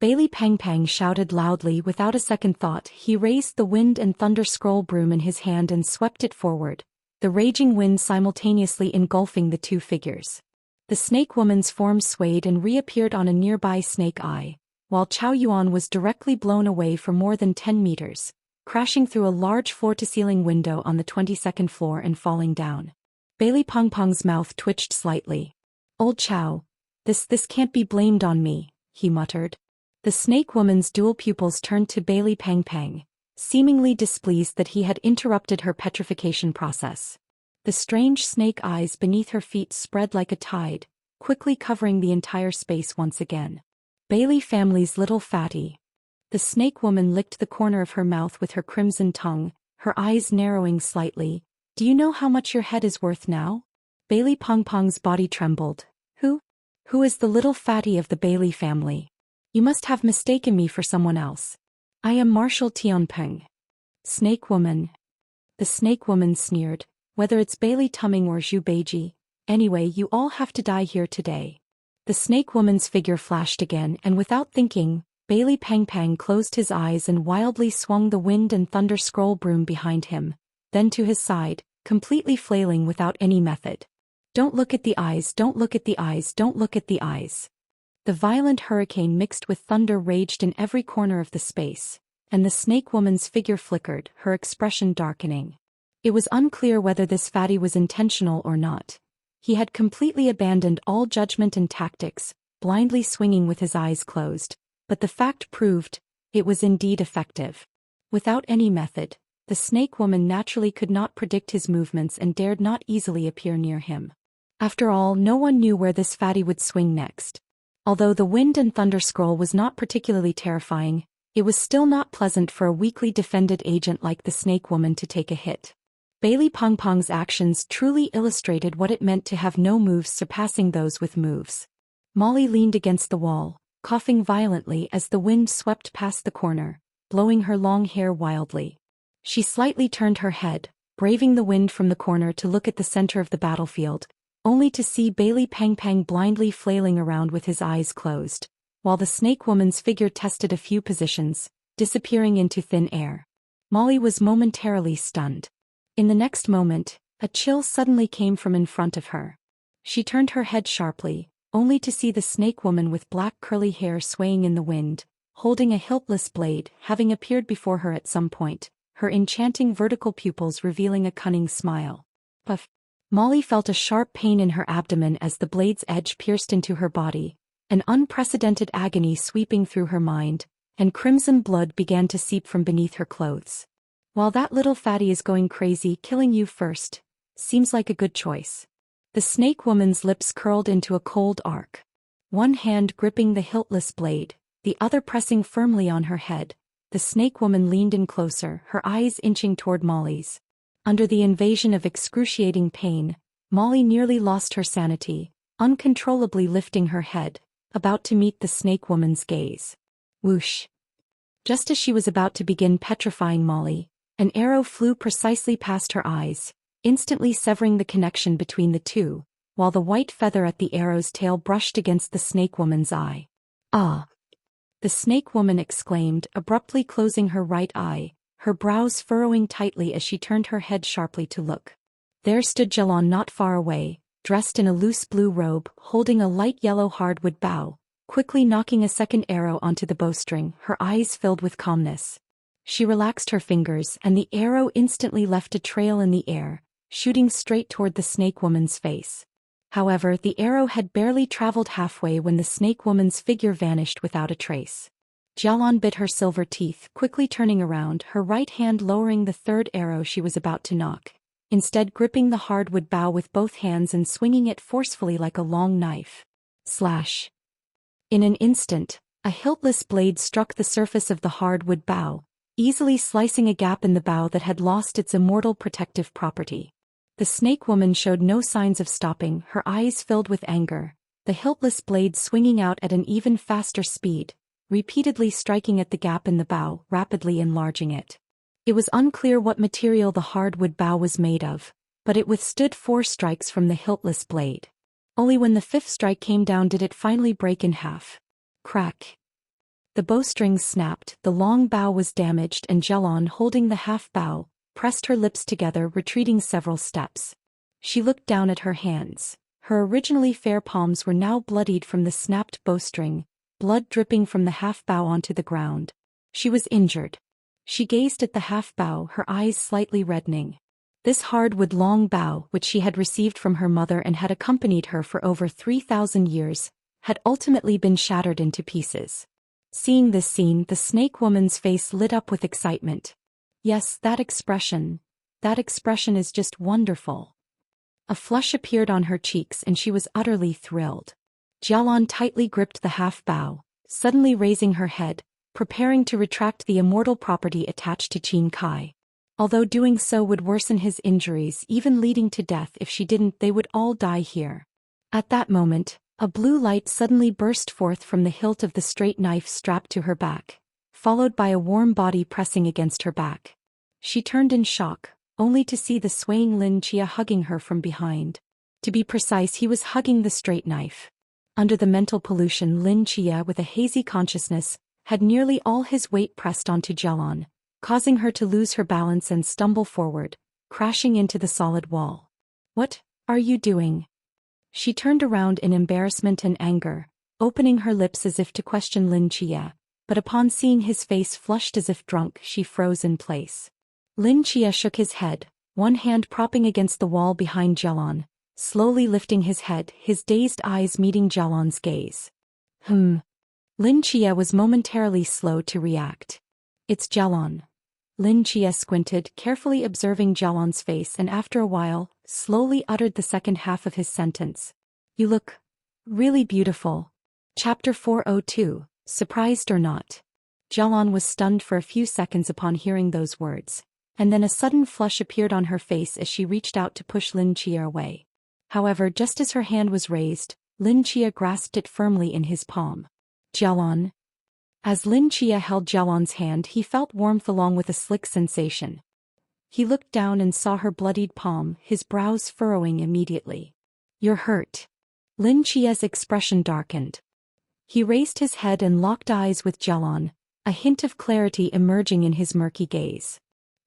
Speaker 1: Bailey Pang Pang shouted loudly without a second thought. He raised the wind and thunder scroll broom in his hand and swept it forward, the raging wind simultaneously engulfing the two figures. The snake woman's form swayed and reappeared on a nearby snake eye, while Chow Yuan was directly blown away for more than 10 meters, crashing through a large floor-to-ceiling window on the 22nd floor and falling down. Bailey Pong Pong's mouth twitched slightly. Old Chow, this can't be blamed on me, he muttered. The snake woman's dual pupils turned to Bailey Pang Pang, seemingly displeased that he had interrupted her petrification process. The strange snake eyes beneath her feet spread like a tide, quickly covering the entire space once again. Bailey family's little fatty. The snake woman licked the corner of her mouth with her crimson tongue, her eyes narrowing slightly. Do you know how much your head is worth now? Bailey Pong Pong's body trembled. Who is the little fatty of the Bailey family? You must have mistaken me for someone else. I am Marshal Tianpeng. Snake woman. The snake woman sneered. Whether it's Bailey Tumming or Zhu Beiji, anyway, you all have to die here today. The snake woman's figure flashed again, and without thinking, Bailey Pang Pang closed his eyes and wildly swung the wind and thunder scroll broom behind him, then to his side, completely flailing without any method. Don't look at the eyes, don't look at the eyes, don't look at the eyes. The violent hurricane mixed with thunder raged in every corner of the space, and the snake woman's figure flickered, her expression darkening. It was unclear whether this fatty was intentional or not. He had completely abandoned all judgment and tactics, blindly swinging with his eyes closed, but the fact proved, it was indeed effective. Without any method, the snake woman naturally could not predict his movements and dared not easily appear near him. After all, no one knew where this fatty would swing next. Although the wind and thunder scroll was not particularly terrifying, it was still not pleasant for a weakly defended agent like the Snake Woman to take a hit. Bailey Pong Pong's actions truly illustrated what it meant to have no moves surpassing those with moves. Molly leaned against the wall, coughing violently as the wind swept past the corner, blowing her long hair wildly. She slightly turned her head, braving the wind from the corner to look at the center of the battlefield, only to see Bailey Pang Pang blindly flailing around with his eyes closed, while the Snake Woman's figure tested a few positions, disappearing into thin air. Molly was momentarily stunned. In the next moment, a chill suddenly came from in front of her. She turned her head sharply, only to see the Snake Woman with black curly hair swaying in the wind, holding a hiltless blade, having appeared before her at some point, her enchanting vertical pupils revealing a cunning smile. Puff! Molly felt a sharp pain in her abdomen as the blade's edge pierced into her body, an unprecedented agony sweeping through her mind, and crimson blood began to seep from beneath her clothes. While that little fatty is going crazy, killing you first seems like a good choice. The Snake Woman's lips curled into a cold arc. One hand gripping the hiltless blade, the other pressing firmly on her head, the Snake Woman leaned in closer, her eyes inching toward Molly's. Under the invasion of excruciating pain, Molly nearly lost her sanity, uncontrollably lifting her head, about to meet the Snake Woman's gaze. Whoosh! Just as she was about to begin petrifying Molly, an arrow flew precisely past her eyes, instantly severing the connection between the two, while the white feather at the arrow's tail brushed against the Snake Woman's eye. Ah! The Snake Woman exclaimed, abruptly closing her right eye, her brows furrowing tightly as she turned her head sharply to look. There stood Jelon not far away, dressed in a loose blue robe, holding a light yellow hardwood bow, quickly knocking a second arrow onto the bowstring, her eyes filled with calmness. She relaxed her fingers, and the arrow instantly left a trail in the air, shooting straight toward the Snake Woman's face. However, the arrow had barely traveled halfway when the Snake Woman's figure vanished without a trace. Jialon bit her silver teeth, quickly turning around, her right hand lowering the third arrow she was about to knock, instead gripping the hardwood bough with both hands and swinging it forcefully like a long knife. Slash! In an instant, a hiltless blade struck the surface of the hardwood bough, easily slicing a gap in the bough that had lost its immortal protective property. The Snake Woman showed no signs of stopping, her eyes filled with anger, the hiltless blade swinging out at an even faster speed, repeatedly striking at the gap in the bough, rapidly enlarging it. It was unclear what material the hardwood bough was made of, but it withstood 4 strikes from the hiltless blade. Only when the 5th strike came down did it finally break in half. Crack! The bowstring snapped, the long bough was damaged, and Jelon, holding the half bough, pressed her lips together, retreating several steps. She looked down at her hands. Her originally fair palms were now bloodied from the snapped bowstring, blood dripping from the half bough onto the ground. She was injured. She gazed at the half bough, her eyes slightly reddening. This hardwood long bough, which she had received from her mother and had accompanied her for over 3,000 years, had ultimately been shattered into pieces. Seeing this scene, the Snake Woman's face lit up with excitement. Yes, that expression is just wonderful. A flush appeared on her cheeks and she was utterly thrilled. Jialon tightly gripped the half bough, suddenly raising her head, preparing to retract the immortal property attached to Qin Kai. Although doing so would worsen his injuries, even leading to death if she didn't, they would all die here. At that moment, a blue light suddenly burst forth from the hilt of the straight knife strapped to her back, followed by a warm body pressing against her back. She turned in shock, only to see the swaying Lin Chia hugging her from behind. To be precise, he was hugging the straight knife. Under the mental pollution, Lin Chia, with a hazy consciousness, had nearly all his weight pressed onto Jelon, causing her to lose her balance and stumble forward, crashing into the solid wall. "What are you doing?" She turned around in embarrassment and anger, opening her lips as if to question Lin Chia, but upon seeing his face flushed as if drunk, she froze in place. Lin Chia shook his head, one hand propping against the wall behind Jelon, slowly lifting his head, his dazed eyes meeting Jelon's gaze. Lin Chia was momentarily slow to react. "It's Jelon." Lin Chia squinted, carefully observing Jelon's face, and after a while, slowly uttered the second half of his sentence. You look really beautiful. Chapter 402, Surprised or Not. Jialon was stunned for a few seconds upon hearing those words, and then a sudden flush appeared on her face as she reached out to push Lin Chia away. However, just as her hand was raised, Lin Chia grasped it firmly in his palm. Jialon. As Lin Chia held Jialon's hand, he felt warmth along with a slick sensation. He looked down and saw her bloodied palm, his brows furrowing immediately. You're hurt. Lin Chia's expression darkened. He raised his head and locked eyes with Jialon, a hint of clarity emerging in his murky gaze.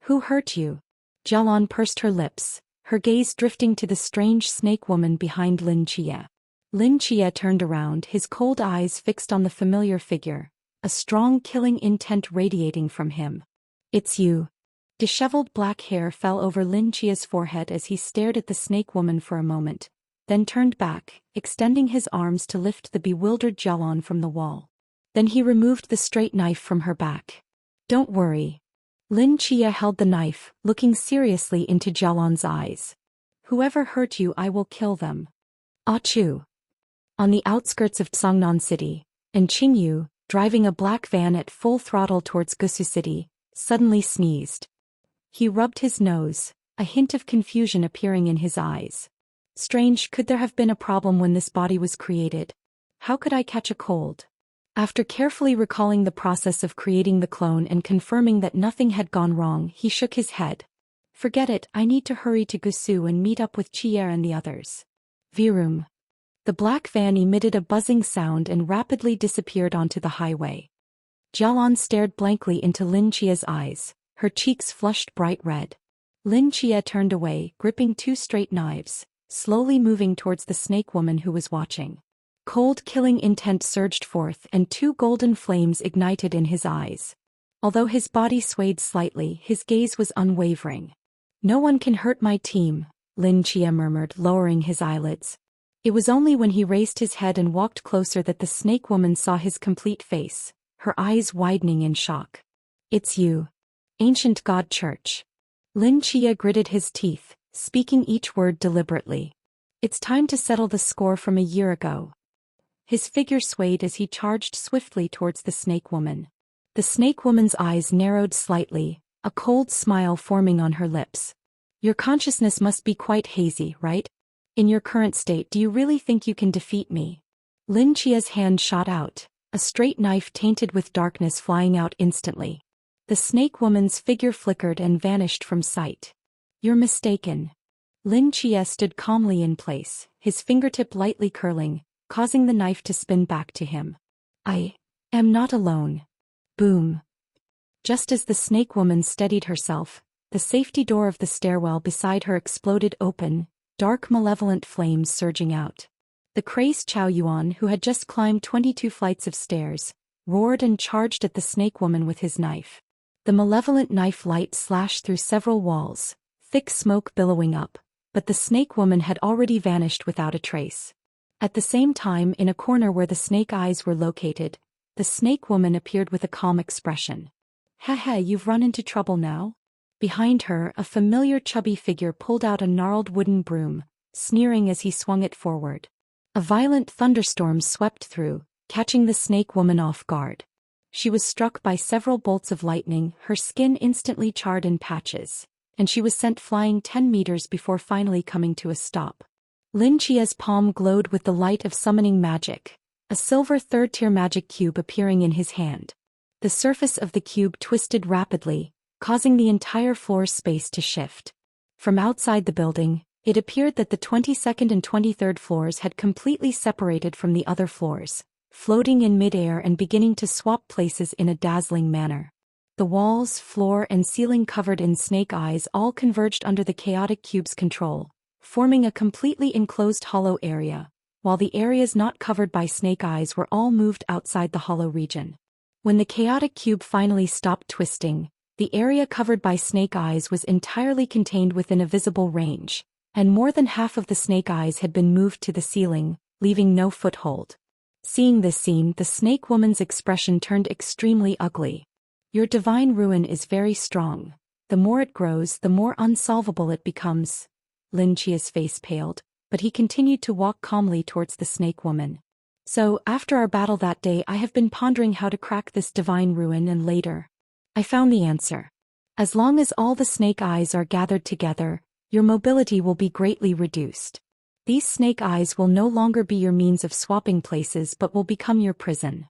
Speaker 1: Who hurt you? Jialon pursed her lips, her gaze drifting to the strange snake woman behind Lin Chia. Lin Chia turned around, his cold eyes fixed on the familiar figure, a strong killing intent radiating from him. It's you. Disheveled black hair fell over Lin Chia's forehead as he stared at the snake woman for a moment, then turned back, extending his arms to lift the bewildered Jialon from the wall. Then he removed the straight knife from her back. Don't worry. Lin Chia held the knife, looking seriously into Jialon's eyes. Whoever hurt you, I will kill them. Achu. On the outskirts of Tsangnan City, and Qingyu, driving a black van at full throttle towards Gusu City, suddenly sneezed. He rubbed his nose, a hint of confusion appearing in his eyes. Strange, could there have been a problem when this body was created? How could I catch a cold? After carefully recalling the process of creating the clone and confirming that nothing had gone wrong, he shook his head. Forget it, I need to hurry to Gusu and meet up with Chier and the others. Virum. The black van emitted a buzzing sound and rapidly disappeared onto the highway. Jialon stared blankly into Lin Chia's eyes, her cheeks flushed bright red. Lin Chia turned away, gripping two straight knives, slowly moving towards the snake woman who was watching. Cold killing intent surged forth and two golden flames ignited in his eyes. Although his body swayed slightly, his gaze was unwavering. No one can hurt my team, Lin Chia murmured, lowering his eyelids. It was only when he raised his head and walked closer that the snake woman saw his complete face, her eyes widening in shock. It's you. Ancient God Church. Lin Chia gritted his teeth, speaking each word deliberately. It's time to settle the score from a year ago. His figure swayed as he charged swiftly towards the snake woman. The snake woman's eyes narrowed slightly, a cold smile forming on her lips. Your consciousness must be quite hazy, right? In your current state, do you really think you can defeat me? Lin Chia's hand shot out, a straight knife tainted with darkness flying out instantly. The snake woman's figure flickered and vanished from sight. You're mistaken. Lin Chia stood calmly in place, his fingertip lightly curling, causing the knife to spin back to him. I am not alone. Boom. Just as the snake woman steadied herself, the safety door of the stairwell beside her exploded open, dark malevolent flames surging out. The crazed Chao Yuan, who had just climbed 22 flights of stairs, roared and charged at the snake woman with his knife. The malevolent knife light slashed through several walls, thick smoke billowing up, but the snake woman had already vanished without a trace. At the same time, in a corner where the snake eyes were located, the snake woman appeared with a calm expression. Heh, you've run into trouble now? Behind her, a familiar chubby figure pulled out a gnarled wooden broom, sneering as he swung it forward. A violent thunderstorm swept through, catching the snake woman off guard. She was struck by several bolts of lightning, her skin instantly charred in patches, and she was sent flying 10 meters before finally coming to a stop. Lin Chia's palm glowed with the light of summoning magic, a silver third-tier magic cube appearing in his hand. The surface of the cube twisted rapidly, causing the entire floor space to shift. From outside the building, it appeared that the 22nd and 23rd floors had completely separated from the other floors, floating in mid-air and beginning to swap places in a dazzling manner. The walls, floor, and ceiling covered in snake eyes all converged under the chaotic cube's control, forming a completely enclosed hollow area, while the areas not covered by snake eyes were all moved outside the hollow region. When the chaotic cube finally stopped twisting, the area covered by snake eyes was entirely contained within a visible range, and more than half of the snake eyes had been moved to the ceiling, leaving no foothold. Seeing this scene, the snake woman's expression turned extremely ugly. Your divine ruin is very strong. The more it grows, the more unsolvable it becomes. Lin Chia's face paled, but he continued to walk calmly towards the snake woman. So, after our battle that day, I have been pondering how to crack this divine ruin, and later I found the answer. As long as all the snake eyes are gathered together, your mobility will be greatly reduced. These snake eyes will no longer be your means of swapping places but will become your prison.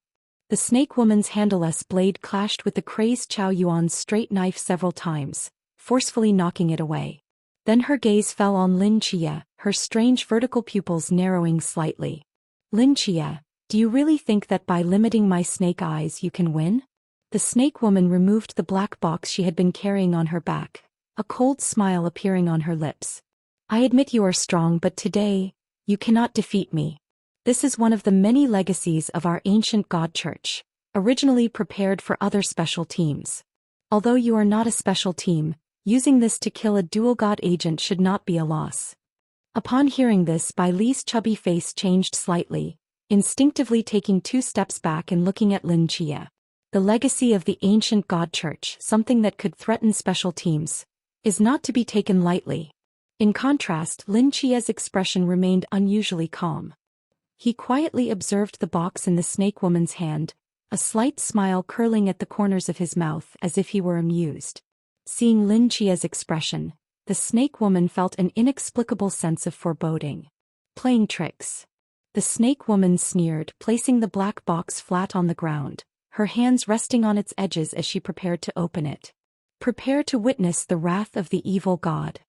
Speaker 1: The snake woman's handleless blade clashed with the crazed Chow Yuan's straight knife several times, forcefully knocking it away. Then her gaze fell on Lin Chia, her strange vertical pupils narrowing slightly. Lin Chia, do you really think that by limiting my snake eyes you can win? The snake woman removed the black box she had been carrying on her back, a cold smile appearing on her lips. I admit you are strong, but today, you cannot defeat me. This is one of the many legacies of our ancient god church, originally prepared for other special teams. Although you are not a special team, using this to kill a dual god agent should not be a loss. Upon hearing this, Bai Li's chubby face changed slightly, instinctively taking 2 steps back and looking at Lin Chia. The legacy of the ancient god church, something that could threaten special teams, is not to be taken lightly. In contrast, Lin Chia's expression remained unusually calm. He quietly observed the box in the snake woman's hand, a slight smile curling at the corners of his mouth as if he were amused. Seeing Lin Chia's expression, the snake woman felt an inexplicable sense of foreboding. Playing tricks. The snake woman sneered, placing the black box flat on the ground, her hands resting on its edges as she prepared to open it. Prepare to witness the wrath of the evil god.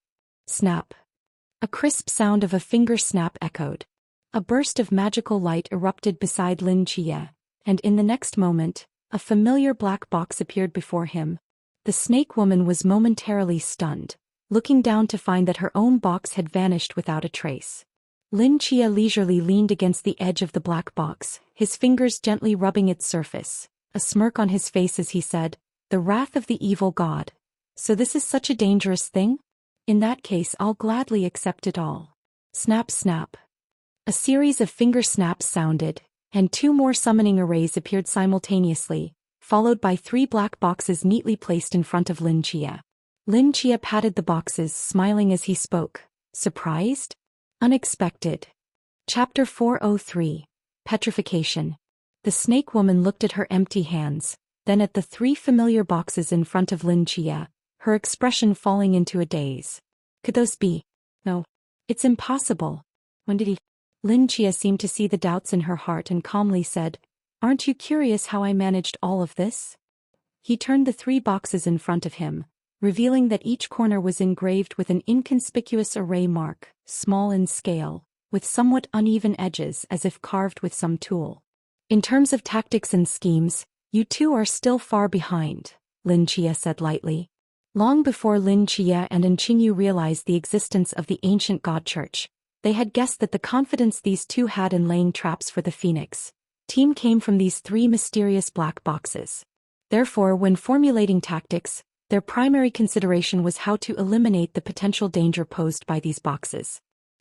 Speaker 1: Snap. A crisp sound of a finger snap echoed. A burst of magical light erupted beside Lin Chia, and in the next moment, a familiar black box appeared before him. The snake woman was momentarily stunned, looking down to find that her own box had vanished without a trace. Lin Chia leisurely leaned against the edge of the black box, his fingers gently rubbing its surface, a smirk on his face as he said, "The wrath of the evil god. So this is such a dangerous thing? In that case, I'll gladly accept it all." Snap, snap. A series of finger snaps sounded, and 2 more summoning arrays appeared simultaneously, followed by 3 black boxes neatly placed in front of Lin Chia. Lin Chia patted the boxes, smiling as he spoke. Surprised? Unexpected. Chapter 403. Petrification. The snake woman looked at her empty hands, then at the 3 familiar boxes in front of Lin Chia, her expression falling into a daze. Could those be? No. It's impossible. When did he? Lin Chia seemed to see the doubts in her heart and calmly said, "Aren't you curious how I managed all of this?" He turned the 3 boxes in front of him, revealing that each corner was engraved with an inconspicuous array mark, small in scale, with somewhat uneven edges as if carved with some tool. "In terms of tactics and schemes, you 2 are still far behind," Lin Chia said lightly. Long before Lin Chia and Qingyu realized the existence of the ancient god church, they had guessed that the confidence these 2 had in laying traps for the Phoenix team came from these 3 mysterious black boxes. Therefore, when formulating tactics, their primary consideration was how to eliminate the potential danger posed by these boxes.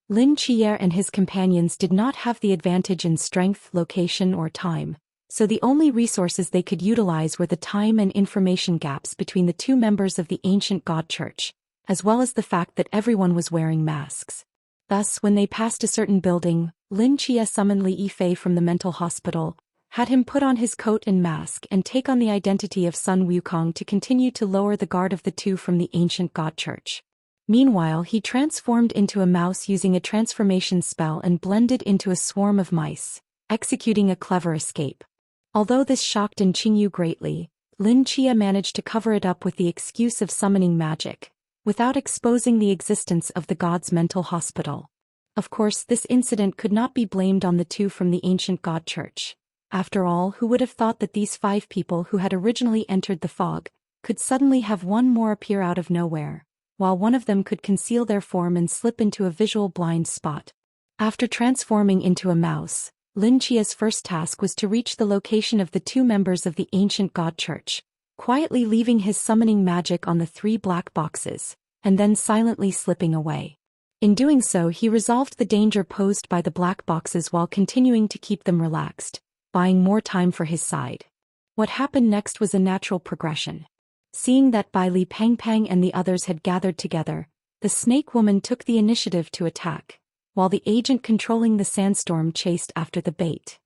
Speaker 1: Lin Chia and his companions did not have the advantage in strength, location, or time, so the only resources they could utilize were the time and information gaps between the 2 members of the ancient god church, as well as the fact that everyone was wearing masks. Thus, when they passed a certain building, Lin Chia summoned Li Yifei from the mental hospital, had him put on his coat and mask and take on the identity of Sun Wukong to continue to lower the guard of the 2 from the ancient god church. Meanwhile, he transformed into a mouse using a transformation spell and blended into a swarm of mice, executing a clever escape. Although this shocked Qingyu greatly, Lin Chia managed to cover it up with the excuse of summoning magic, without exposing the existence of the god's mental hospital. Of course, this incident could not be blamed on the 2 from the ancient god church. After all, who would have thought that these 5 people who had originally entered the fog could suddenly have 1 more appear out of nowhere, while one of them could conceal their form and slip into a visual blind spot. After transforming into a mouse, Lin Chia's first task was to reach the location of the 2 members of the ancient god church, quietly leaving his summoning magic on the 3 black boxes, and then silently slipping away. In doing so, he resolved the danger posed by the black boxes while continuing to keep them relaxed, buying more time for his side. What happened next was a natural progression. Seeing that Bai Li Pangpang and the others had gathered together, The snake woman took the initiative to attack, while the agent controlling the sandstorm chased after the bait.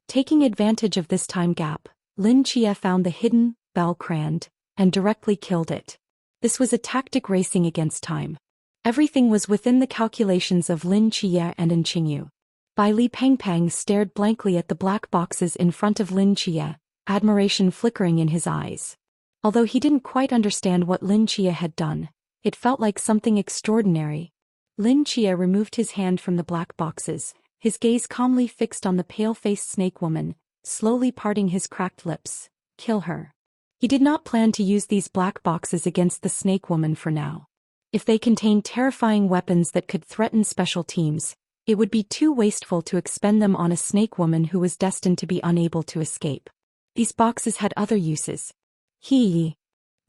Speaker 1: Taking advantage of this time gap, Lin Chia found the hidden bell crand and directly killed it. This was a tactic racing against time. Everything was within the calculations of Lin Chia and An Qingyu. Bai Li Pangpang stared blankly at the black boxes in front of Lin Chia, admiration flickering in his eyes. Although he didn't quite understand what Lin Chia had done, it felt like something extraordinary. Lin Chia removed his hand from the black boxes, his gaze calmly fixed on the pale-faced snake woman, slowly parting his cracked lips. Kill her. He did not plan to use these black boxes against the snake woman for now. If they contained terrifying weapons that could threaten special teams, it would be too wasteful to expend them on a snake woman who was destined to be unable to escape. These boxes had other uses.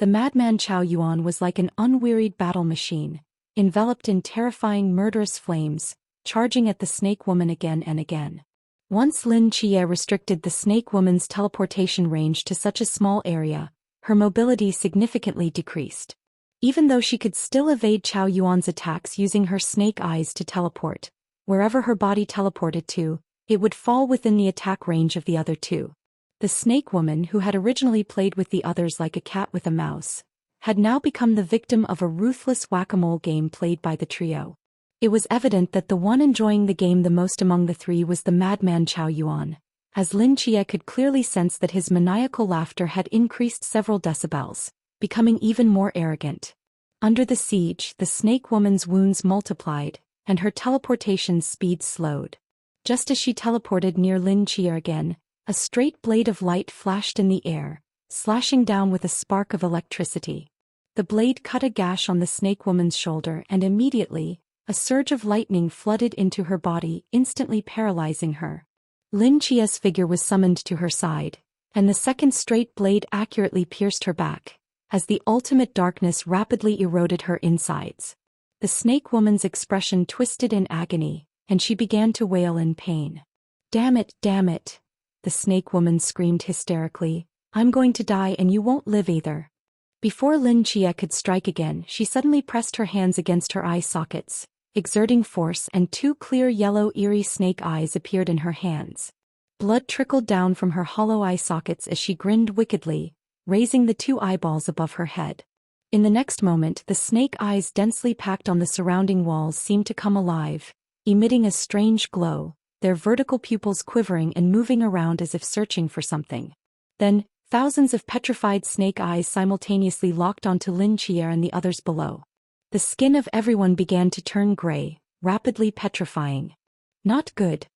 Speaker 1: The madman Chao Yuan was like an unwearied battle machine, enveloped in terrifying murderous flames, charging at the snake woman again and again. Once Lin Chia restricted the snake woman's teleportation range to such a small area, her mobility significantly decreased. Even though she could still evade Chao Yuan's attacks using her snake eyes to teleport, wherever her body teleported to, it would fall within the attack range of the other two. The snake woman, who had originally played with the others like a cat with a mouse, had now become the victim of a ruthless whack-a-mole game played by the trio. It was evident that the one enjoying the game the most among the three was the madman Chao Yuan, as Lin Chia could clearly sense that his maniacal laughter had increased several decibels, becoming even more arrogant. Under the siege, the snake woman's wounds multiplied, and her teleportation speed slowed. Just as she teleported near Lin Chia again, a straight blade of light flashed in the air, slashing down with a spark of electricity. The blade cut a gash on the snake woman's shoulder, and immediately, a surge of lightning flooded into her body, instantly paralyzing her. Lin Chia's figure was summoned to her side, and the second straight blade accurately pierced her back, as the ultimate darkness rapidly eroded her insides. The snake woman's expression twisted in agony, and she began to wail in pain. Damn it, the snake woman screamed hysterically. I'm going to die and you won't live either. Before Lin Chia could strike again, she suddenly pressed her hands against her eye sockets, exerting force, and two clear yellow eerie snake eyes appeared in her hands. Blood trickled down from her hollow eye sockets as she grinned wickedly, raising the two eyeballs above her head. In the next moment, the snake eyes densely packed on the surrounding walls seemed to come alive, emitting a strange glow, their vertical pupils quivering and moving around as if searching for something. Then, thousands of petrified snake eyes simultaneously locked onto Lin Chia and the others below. The skin of everyone began to turn gray, rapidly petrifying. Not good.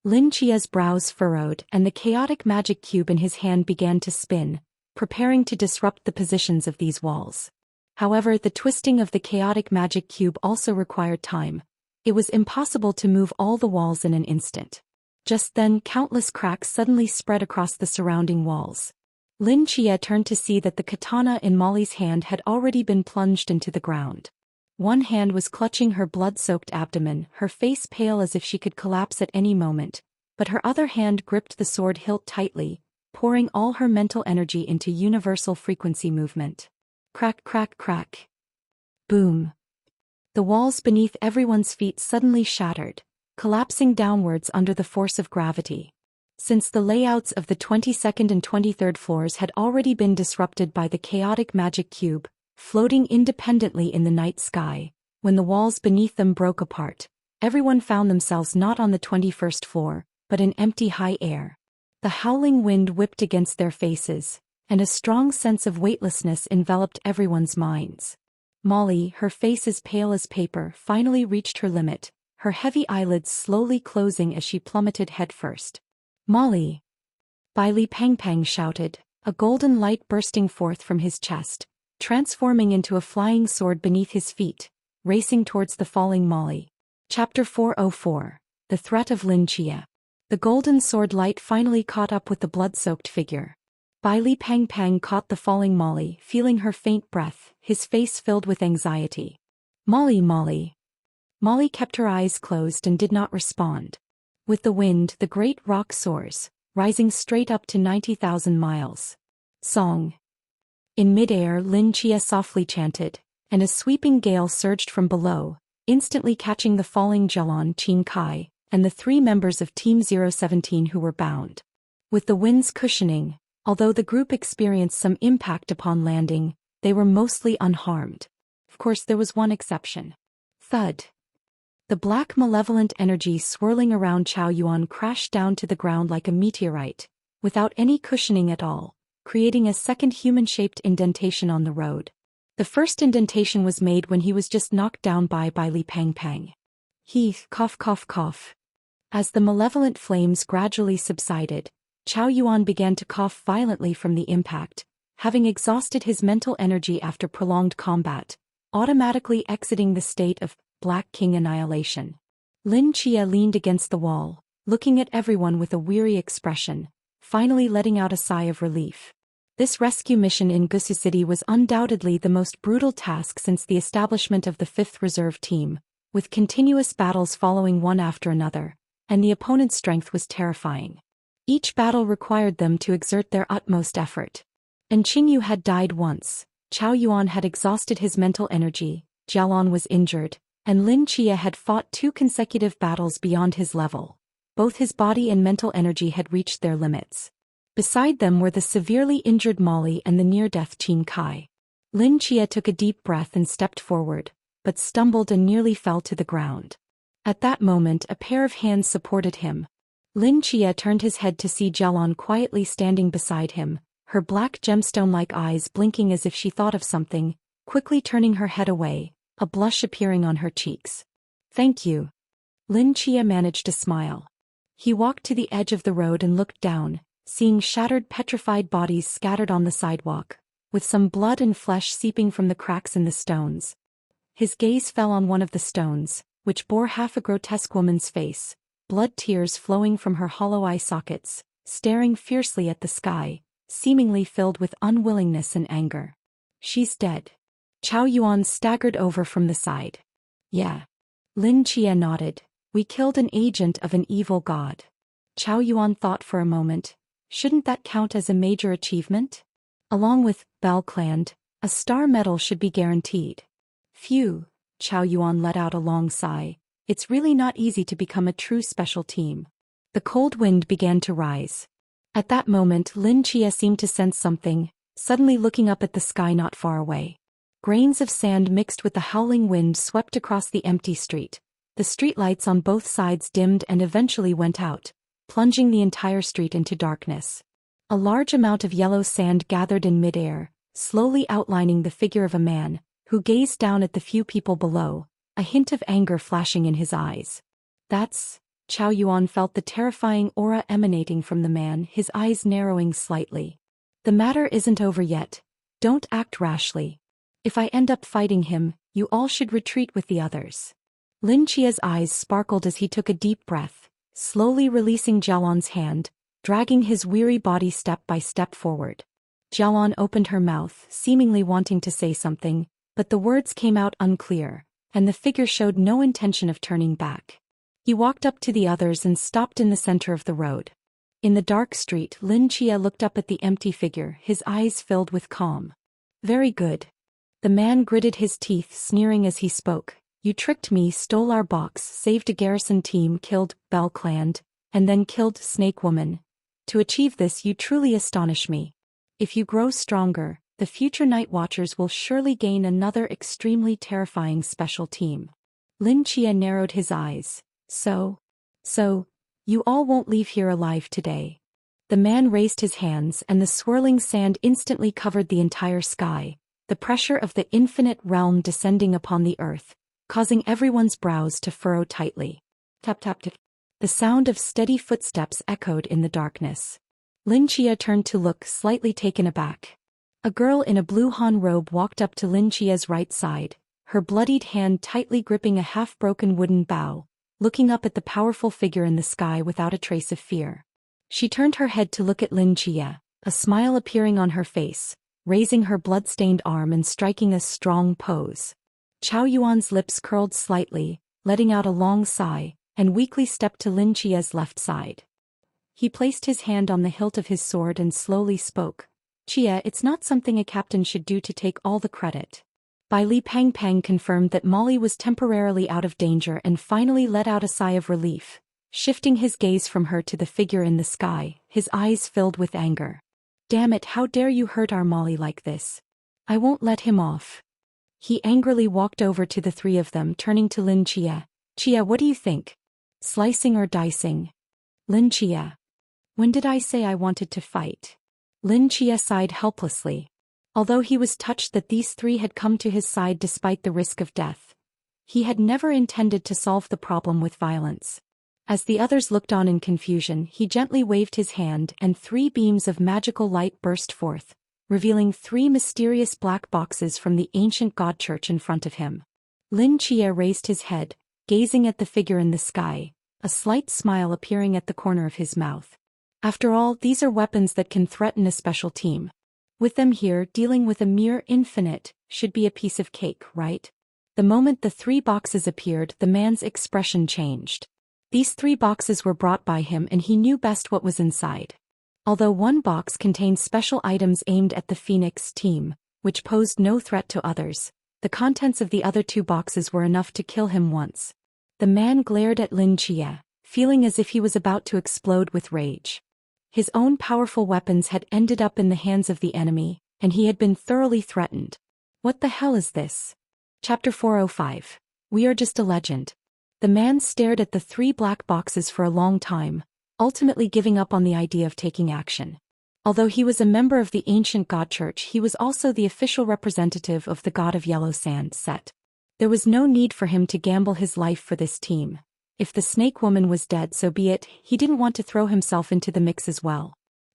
Speaker 1: Lin Chia's brows furrowed, and the chaotic magic cube in his hand began to spin, preparing to disrupt the positions of these walls. However, the twisting of the chaotic magic cube also required time. It was impossible to move all the walls in an instant. Just then, countless cracks suddenly spread across the surrounding walls. Lin Chia turned to see that the katana in Molly's hand had already been plunged into the ground. One hand was clutching her blood-soaked abdomen, her face pale as if she could collapse at any moment, but her other hand gripped the sword hilt tightly, pouring all her mental energy into universal frequency movement. Crack, crack, crack. Boom. The walls beneath everyone's feet suddenly shattered, collapsing downwards under the force of gravity. Since the layouts of the 22nd and 23rd floors had already been disrupted by the chaotic magic cube, floating independently in the night sky, when the walls beneath them broke apart, everyone found themselves not on the 21st floor, but in empty high air. The howling wind whipped against their faces, and a strong sense of weightlessness enveloped everyone's minds. Molly, her face as pale as paper, finally reached her limit, her heavy eyelids slowly closing as she plummeted headfirst. Molly! Bai Li Pangpang shouted, a golden light bursting forth from his chest, transforming into a flying sword beneath his feet, racing towards the falling Molly. Chapter 404. The Threat of Lin Chia. The golden sword light finally caught up with the blood-soaked figure. Bai Li Pangpang caught the falling Molly, feeling her faint breath, his face filled with anxiety. Molly. Molly kept her eyes closed and did not respond. With the wind, the great rock soars, rising straight up to 90,000 miles. Song. In midair, Lin Chia softly chanted, and a sweeping gale surged from below, instantly catching the falling Jialon Qin Kai and the 3 members of Team 017 who were bound. With the winds cushioning, although the group experienced some impact upon landing, they were mostly unharmed. Of course, there was one exception. Thud. The black malevolent energy swirling around Chao Yuan crashed down to the ground like a meteorite, without any cushioning at all, creating a second human-shaped indentation on the road. The first indentation was made when he was just knocked down by Li Pang Pang. He cough cough cough. As the malevolent flames gradually subsided, Chao Yuan began to cough violently from the impact, having exhausted his mental energy after prolonged combat, automatically exiting the state of Black King annihilation. Lin Chia leaned against the wall, looking at everyone with a weary expression, finally letting out a sigh of relief. This rescue mission in Gusu City was undoubtedly the most brutal task since the establishment of the 5th Reserve Team, with continuous battles following one after another, and the opponent's strength was terrifying. Each battle required them to exert their utmost effort. And Qingyu had died once, Chao Yuan had exhausted his mental energy, Jialon was injured, and Lin Chia had fought 2 consecutive battles beyond his level. Both his body and mental energy had reached their limits. Beside them were the severely injured Molly and the near-death Qin Kai. Lin Chia took a deep breath and stepped forward, but stumbled and nearly fell to the ground. At that moment a pair of hands supported him. Lin Chia turned his head to see Jialon quietly standing beside him, her black gemstone-like eyes blinking as if she thought of something, quickly turning her head away, a blush appearing on her cheeks. "Thank you." Lin Chia managed to smile. He walked to the edge of the road and looked down, seeing shattered petrified bodies scattered on the sidewalk, with some blood and flesh seeping from the cracks in the stones. His gaze fell on one of the stones, which bore half a grotesque woman's face, blood tears flowing from her hollow eye sockets, staring fiercely at the sky, seemingly filled with unwillingness and anger. "She's dead." Chao Yuan staggered over from the side. "Yeah." Lin Chia nodded. "We killed an agent of an evil god." Chao Yuan thought for a moment. Shouldn't that count as a major achievement? Along with Belcland, a star medal should be guaranteed. Phew, Chao Yuan let out a long sigh. It's really not easy to become a true special team. The cold wind began to rise. At that moment Lin Chia seemed to sense something, suddenly looking up at the sky not far away. Grains of sand mixed with the howling wind swept across the empty street. The streetlights on both sides dimmed and eventually went out, plunging the entire street into darkness. A large amount of yellow sand gathered in midair, slowly outlining the figure of a man, who gazed down at the few people below, a hint of anger flashing in his eyes. "That's..." Chao Yuan felt the terrifying aura emanating from the man, his eyes narrowing slightly. "The matter isn't over yet. Don't act rashly. If I end up fighting him, you all should retreat with the others." Lin Chia's eyes sparkled as he took a deep breath, slowly releasing Jialon's hand, dragging his weary body step by step forward. Jialon opened her mouth, seemingly wanting to say something, but the words came out unclear, and the figure showed no intention of turning back. He walked up to the others and stopped in the center of the road. In the dark street, Lin Chia looked up at the empty figure, his eyes filled with calm. "Very good." The man gritted his teeth, sneering as he spoke. "You tricked me, stole our box, saved a garrison team, killed Belcland, and then killed Snake Woman. To achieve this you truly astonish me. If you grow stronger, the future Night Watchers will surely gain another extremely terrifying special team." Lin Chia narrowed his eyes. So, you all won't leave here alive today." The man raised his hands and the swirling sand instantly covered the entire sky, the pressure of the infinite realm descending upon the earth, causing everyone's brows to furrow tightly. Tap tap tap. The sound of steady footsteps echoed in the darkness. Lin Chia turned to look, slightly taken aback. A girl in a blue Han robe walked up to Lin Chia's right side, her bloodied hand tightly gripping a half-broken wooden bow, looking up at the powerful figure in the sky without a trace of fear. She turned her head to look at Lin Chia, a smile appearing on her face, raising her blood-stained arm and striking a strong pose. Chao Yuan's lips curled slightly, letting out a long sigh, and weakly stepped to Lin Chia's left side. He placed his hand on the hilt of his sword and slowly spoke. "Chia, it's not something a captain should do to take all the credit. Bai Li Pang Pang confirmed that Molly was temporarily out of danger and finally let out a sigh of relief, shifting his gaze from her to the figure in the sky, his eyes filled with anger. Damn it, how dare you hurt our Molly like this? I won't let him off. He angrily walked over to the three of them, turning to Lin Chia. Chia, what do you think? Slicing or dicing? Lin Chia. When did I say I wanted to fight? Lin Chia sighed helplessly. Although he was touched that these three had come to his side despite the risk of death, he had never intended to solve the problem with violence. As the others looked on in confusion, he gently waved his hand and 3 beams of magical light burst forth, revealing 3 mysterious black boxes from the ancient god church in front of him. Lin Chia raised his head, gazing at the figure in the sky, a slight smile appearing at the corner of his mouth. After all, these are weapons that can threaten a special team. With them here, dealing with a mere infinite should be a piece of cake, right? The moment the 3 boxes appeared, the man's expression changed. These 3 boxes were brought by him and he knew best what was inside. Although one box contained special items aimed at the Phoenix team, which posed no threat to others, the contents of the other 2 boxes were enough to kill him once. The man glared at Lin Chia, feeling as if he was about to explode with rage. His own powerful weapons had ended up in the hands of the enemy, and he had been thoroughly threatened. What the hell is this? Chapter 405. We are just a legend. The man stared at the 3 black boxes for a long time, ultimately giving up on the idea of taking action. Although he was a member of the ancient god church, he was also the official representative of the god of yellow sand, Set. There was no need for him to gamble his life for this team. If the snake woman was dead, so be it. He didn't want to throw himself into the mix as well.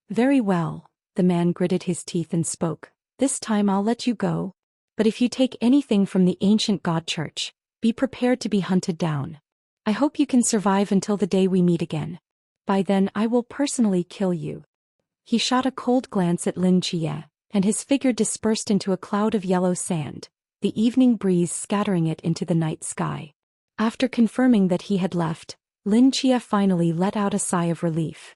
Speaker 1: Very well, the man gritted his teeth and spoke. This time I'll let you go. But if you take anything from the ancient god church, be prepared to be hunted down. I hope you can survive until the day we meet again. By then I will personally kill you. He shot a cold glance at Lin Chia, and his figure dispersed into a cloud of yellow sand, the evening breeze scattering it into the night sky. After confirming that he had left, Lin Chia finally let out a sigh of relief.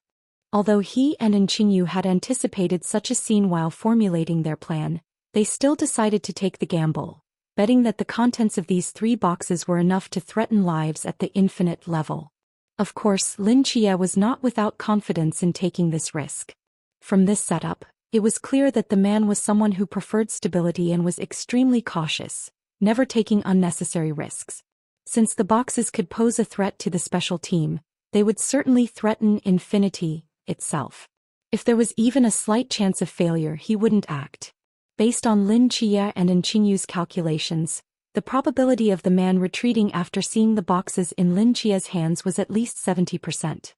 Speaker 1: Although he and Qingyu had anticipated such a scene while formulating their plan, they still decided to take the gamble, betting that the contents of these 3 boxes were enough to threaten lives at the infinite level. Of course, Lin Chia was not without confidence in taking this risk. From this setup, it was clear that the man was someone who preferred stability and was extremely cautious, never taking unnecessary risks. Since the boxes could pose a threat to the special team, they would certainly threaten infinity itself. If there was even a slight chance of failure, he wouldn't act. Based on Lin Chia and Qinyu's calculations, the probability of the man retreating after seeing the boxes in Lin Chia's hands was at least 70%.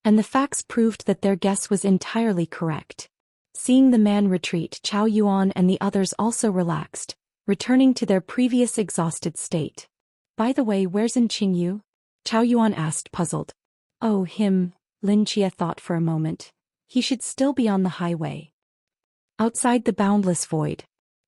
Speaker 1: And the facts proved that their guess was entirely correct. Seeing the man retreat, Chao Yuan and the others also relaxed, returning to their previous exhausted state. By the way, where's Qingyu? Chao Yuan asked, puzzled. Oh, him, Lin Chia thought for a moment. He should still be on the highway. Outside the boundless void,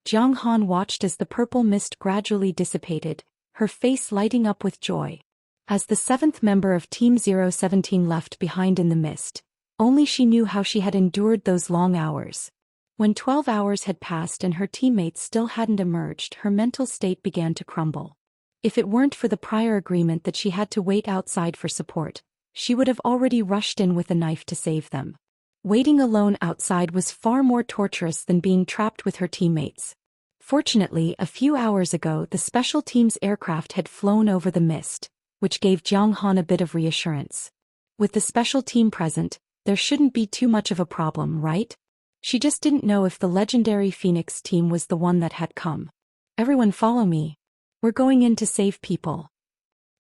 Speaker 1: Jiang Han watched as the purple mist gradually dissipated, her face lighting up with joy. As the 7th member of Team 017 left behind in the mist, only she knew how she had endured those long hours. When 12 hours had passed and her teammates still hadn't emerged, her mental state began to crumble. If it weren't for the prior agreement that she had to wait outside for support, she would have already rushed in with a knife to save them. Waiting alone outside was far more torturous than being trapped with her teammates. Fortunately, a few hours ago the special team's aircraft had flown over the mist, which gave Jiang Han a bit of reassurance. With the special team present, there shouldn't be too much of a problem, right? She just didn't know if the legendary Phoenix team was the one that had come. Everyone follow me. We're going in to save people.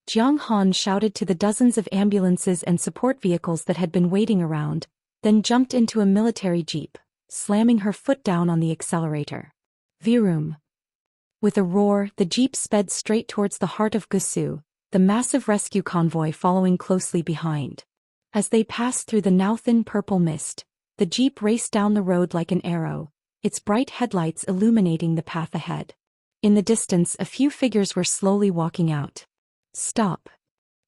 Speaker 1: Jiang Han shouted to the dozens of ambulances and support vehicles that had been waiting around, then jumped into a military jeep, slamming her foot down on the accelerator. Virum. With a roar, the jeep sped straight towards the heart of Gusu, the massive rescue convoy following closely behind. As they passed through the now thin purple mist, the jeep raced down the road like an arrow, its bright headlights illuminating the path ahead. In the distance, a few figures were slowly walking out. Stop.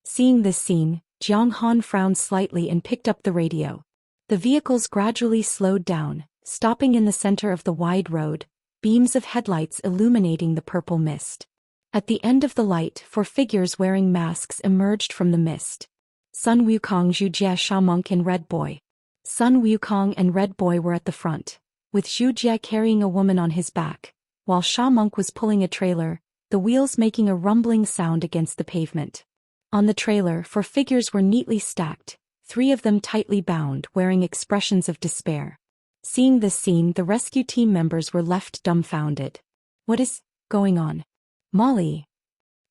Speaker 1: Seeing this scene, Jiang Han frowned slightly and picked up the radio. The vehicles gradually slowed down, stopping in the center of the wide road, beams of headlights illuminating the purple mist. At the end of the light, 4 figures wearing masks emerged from the mist. Sun Wukong, Zhu Jie, Xiaomeng and Red Boy. Sun Wukong and Red Boy were at the front, with Zhu Jie carrying a woman on his back, while Xiaomeng was pulling a trailer, the wheels making a rumbling sound against the pavement. On the trailer, 4 figures were neatly stacked, 3 of them tightly bound, wearing expressions of despair. Seeing this scene, the rescue team members were left dumbfounded. What is going on? Molly.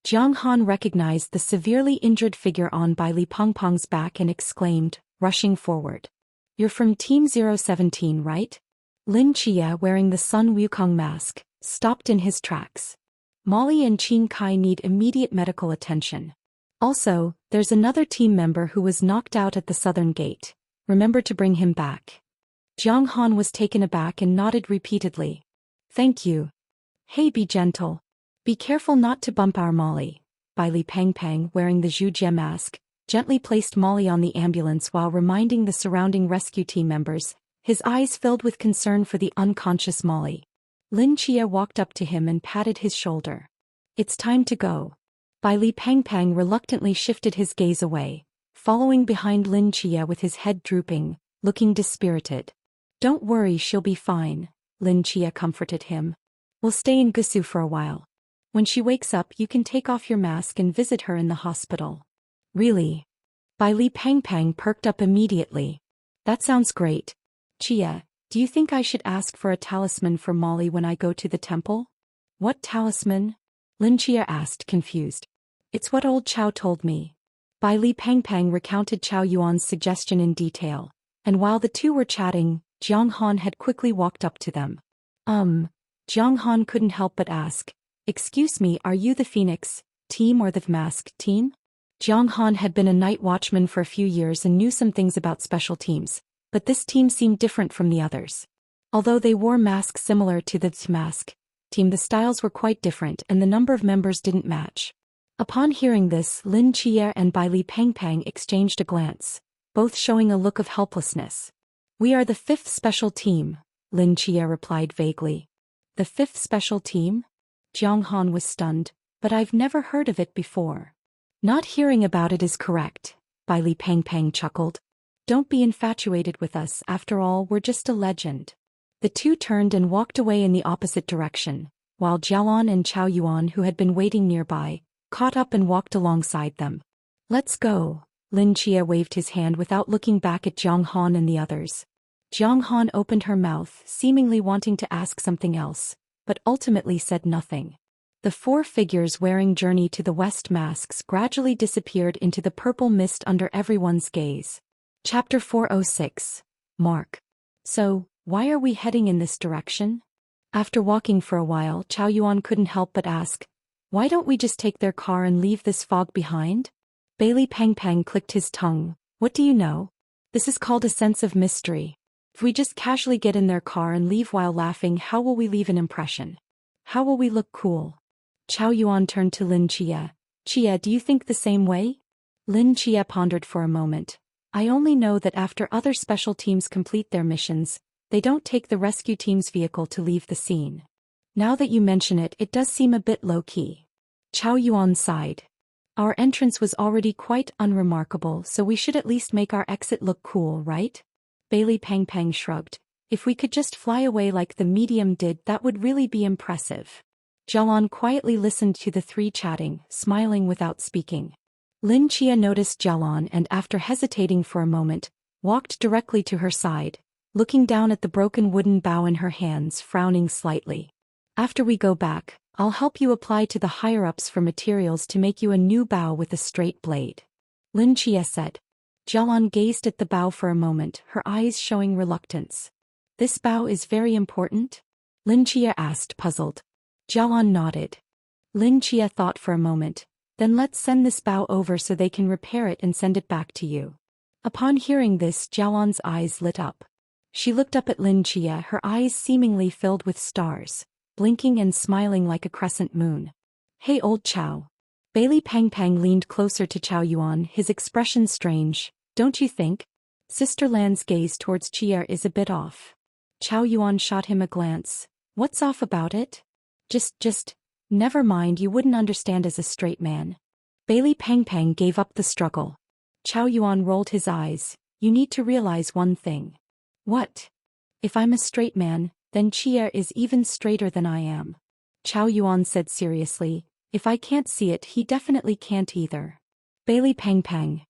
Speaker 1: Jiang Han recognized the severely injured figure on Bai Li Pengpeng's back and exclaimed, rushing forward. You're from Team 017, right? Lin Chia, wearing the Sun Wukong mask, stopped in his tracks. Molly and Qin Kai need immediate medical attention. Also, there's another team member who was knocked out at the southern gate. Remember to bring him back. Jiang Han was taken aback and nodded repeatedly. Thank you. Hey, be gentle. Be careful not to bump our Molly. Bai Li Pengpeng, wearing the Zhu Jie mask, gently placed Molly on the ambulance while reminding the surrounding rescue team members, his eyes filled with concern for the unconscious Molly. Lin Chia walked up to him and patted his shoulder. It's time to go. Bai Li Pengpeng reluctantly shifted his gaze away, following behind Lin Chia with his head drooping, looking dispirited. Don't worry, she'll be fine, Lin Chia comforted him. We'll stay in Gusu for a while. When she wakes up, you can take off your mask and visit her in the hospital. Really? Bai Li Pengpeng perked up immediately. That sounds great. Chia, do you think I should ask for a talisman for Molly when I go to the temple? What talisman? Lin Chia asked, confused. It's what old Chow told me. Bai Li Pengpeng recounted Chow Yuan's suggestion in detail, and while the two were chatting, Jiang Han had quickly walked up to them. Jiang Han couldn't help but ask, excuse me, are you the Phoenix team or the Mask team? Jiang Han had been a night watchman for a few years and knew some things about special teams, but this team seemed different from the others. Although they wore masks similar to the Mask team, the styles were quite different and the number of members didn't match. Upon hearing this, Lin Chia and Bai Li Pengpeng exchanged a glance, both showing a look of helplessness. We are the 5th special team, Lin Chia replied vaguely. The 5th special team? Jiang Han was stunned, but I've never heard of it before. Not hearing about it is correct, Bai Li Pengpeng chuckled. Don't be infatuated with us, after all we're just a legend. The two turned and walked away in the opposite direction, while Jialan and Chow Yuan, who had been waiting nearby, caught up and walked alongside them. Let's go. Lin Chia waved his hand without looking back at Jiang Han and the others. Jiang Han opened her mouth, seemingly wanting to ask something else, but ultimately said nothing. The 4 figures wearing Journey to the West masks gradually disappeared into the purple mist under everyone's gaze. Chapter 406. Mark. So, why are we heading in this direction? After walking for a while, Chow Yuan couldn't help but ask, why don't we just take their car and leave this fog behind? Bai Li Pengpeng clicked his tongue. What do you know? This is called a sense of mystery. If we just casually get in their car and leave while laughing, how will we leave an impression? How will we look cool? Chow Yuan turned to Lin Chia. Chia, do you think the same way? Lin Chia pondered for a moment. I only know that after other special teams complete their missions, they don't take the rescue team's vehicle to leave the scene. Now that you mention it, it does seem a bit low-key. Chow Yuan sighed. Our entrance was already quite unremarkable, so we should at least make our exit look cool, right? Bai Li Pengpeng shrugged. If we could just fly away like the medium did, that would really be impressive. Jialan quietly listened to the 3 chatting, smiling without speaking. Lin Chia noticed Jialan and, after hesitating for a moment, walked directly to her side, looking down at the broken wooden bow in her hands, frowning slightly. After we go back, I'll help you apply to the higher-ups for materials to make you a new bow with a straight blade. Lin Chia said. Jialan gazed at the bow for a moment, her eyes showing reluctance. This bow is very important? Lin Chia asked, puzzled. Jialan nodded. Lin Chia thought for a moment. Then let's send this bow over so they can repair it and send it back to you. Upon hearing this, Jialan's eyes lit up. She looked up at Lin Chia, her eyes seemingly filled with stars, blinking and smiling like a crescent moon. Hey old Chow. Bai Li Pengpeng leaned closer to Chow Yuan, his expression strange, don't you think? Sister Lan's gaze towards Chia is a bit off. Chow Yuan shot him a glance. What's off about it? Just, never mind, you wouldn't understand as a straight man. Bailey Peng Peng gave up the struggle. Chow Yuan rolled his eyes. You need to realize one thing. What? If I'm a straight man, then Chia is even straighter than I am. Chow Yuan said seriously, if I can't see it, he definitely can't either. Bailey Peng Peng.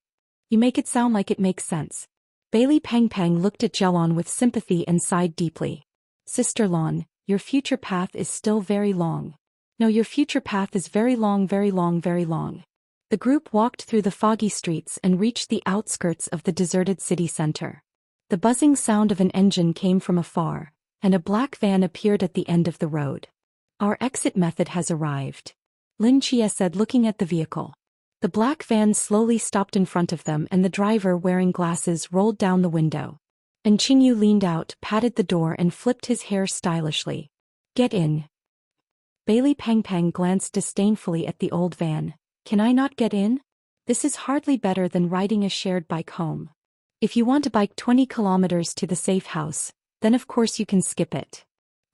Speaker 1: You make it sound like it makes sense. Bailey Peng Peng looked at Jelon with sympathy and sighed deeply. Sister Lon, your future path is still very long. No, your future path is very long, very long, very long. The group walked through the foggy streets and reached the outskirts of the deserted city center. The buzzing sound of an engine came from afar, and a black van appeared at the end of the road. Our exit method has arrived. Lin Chia said, looking at the vehicle. The black van slowly stopped in front of them and the driver, wearing glasses, rolled down the window. And Qingyu leaned out, patted the door and flipped his hair stylishly. Get in. Bailey Peng Peng glanced disdainfully at the old van. Can I not get in? This is hardly better than riding a shared bike home. If you want to bike 20 kilometers to the safe house, then of course you can skip it.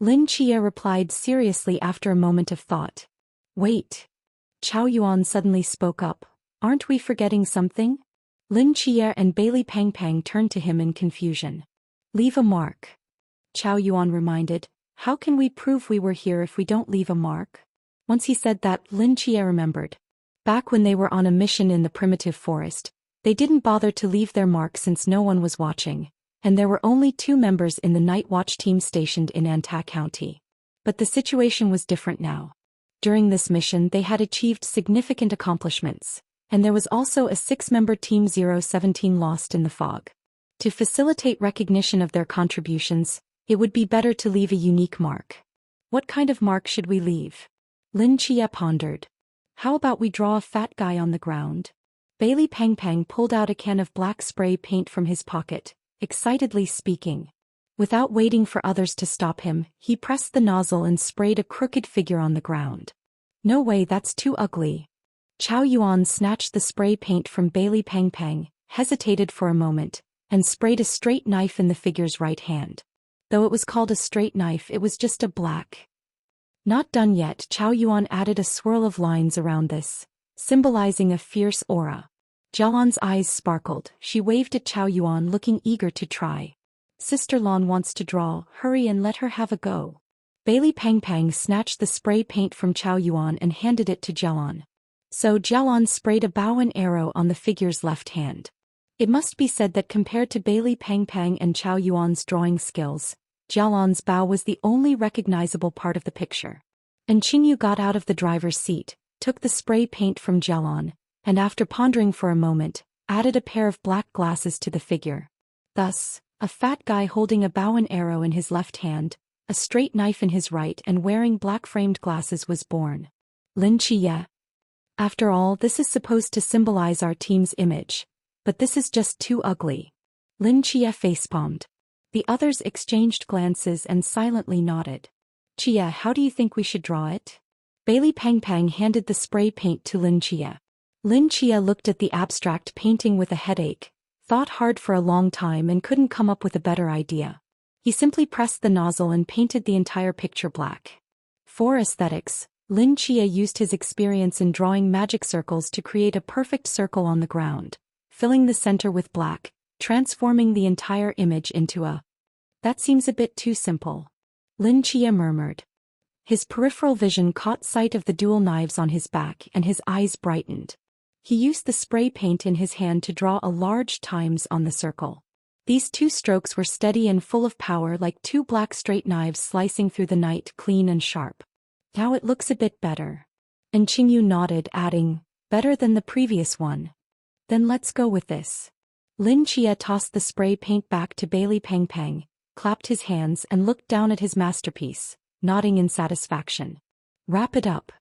Speaker 1: Lin Chia replied seriously after a moment of thought. Wait. Chow Yuan suddenly spoke up. Aren't we forgetting something? Lin Chia and Bailey Peng Peng turned to him in confusion. Leave a mark. Chow Yuan reminded. How can we prove we were here if we don't leave a mark? Once he said that, Lin Chia remembered. Back when they were on a mission in the primitive forest, they didn't bother to leave their mark since no one was watching, and there were only 2 members in the night watch team stationed in Anta County. But the situation was different now. During this mission they had achieved significant accomplishments, and there was also a 6-member Team 017 lost in the fog. To facilitate recognition of their contributions, it would be better to leave a unique mark. What kind of mark should we leave? Lin Chia pondered. How about we draw a fat guy on the ground? Bailey Peng Peng pulled out a can of black spray paint from his pocket, excitedly speaking. Without waiting for others to stop him, he pressed the nozzle and sprayed a crooked figure on the ground. No way, that's too ugly. Chow Yuan snatched the spray paint from Bailey Peng Peng, hesitated for a moment, and sprayed a straight knife in the figure's right hand. Though it was called a straight knife, it was just a black. Not done yet, Chow Yuan added a swirl of lines around this, symbolizing a fierce aura. Jelon's eyes sparkled. She waved at Chow Yuan, looking eager to try. Sister Lon wants to draw, hurry and let her have a go. Bailey Peng Peng snatched the spray paint from Chow Yuan and handed it to Jelon. So Jelon sprayed a bow and arrow on the figure's left hand. It must be said that compared to Bailey Peng Peng and Chow Yuan's drawing skills, Jelon's bow was the only recognizable part of the picture. And Qingyu got out of the driver's seat, took the spray paint from Jelon, and after pondering for a moment, added a pair of black glasses to the figure. Thus, a fat guy holding a bow and arrow in his left hand, a straight knife in his right and wearing black-framed glasses was born. Lin Chia. After all, this is supposed to symbolize our team's image, but this is just too ugly. Lin Chia facepalmed. The others exchanged glances and silently nodded. Chia, how do you think we should draw it? Bailey Peng Peng handed the spray paint to Lin Chia. Lin Chia looked at the abstract painting with a headache, thought hard for a long time and couldn't come up with a better idea. He simply pressed the nozzle and painted the entire picture black. For aesthetics, Lin Chia used his experience in drawing magic circles to create a perfect circle on the ground, filling the center with black, transforming the entire image into a... That seems a bit too simple. Lin Chia murmured. His peripheral vision caught sight of the dual knives on his back and his eyes brightened. He used the spray paint in his hand to draw a large times on the circle. These 2 strokes were steady and full of power, like 2 black straight knives slicing through the night, clean and sharp. Now it looks a bit better. And Qingyu nodded, adding, better than the previous one. Then let's go with this. Lin Chia tossed the spray paint back to Bailey Peng Peng, clapped his hands and looked down at his masterpiece, nodding in satisfaction. Wrap it up.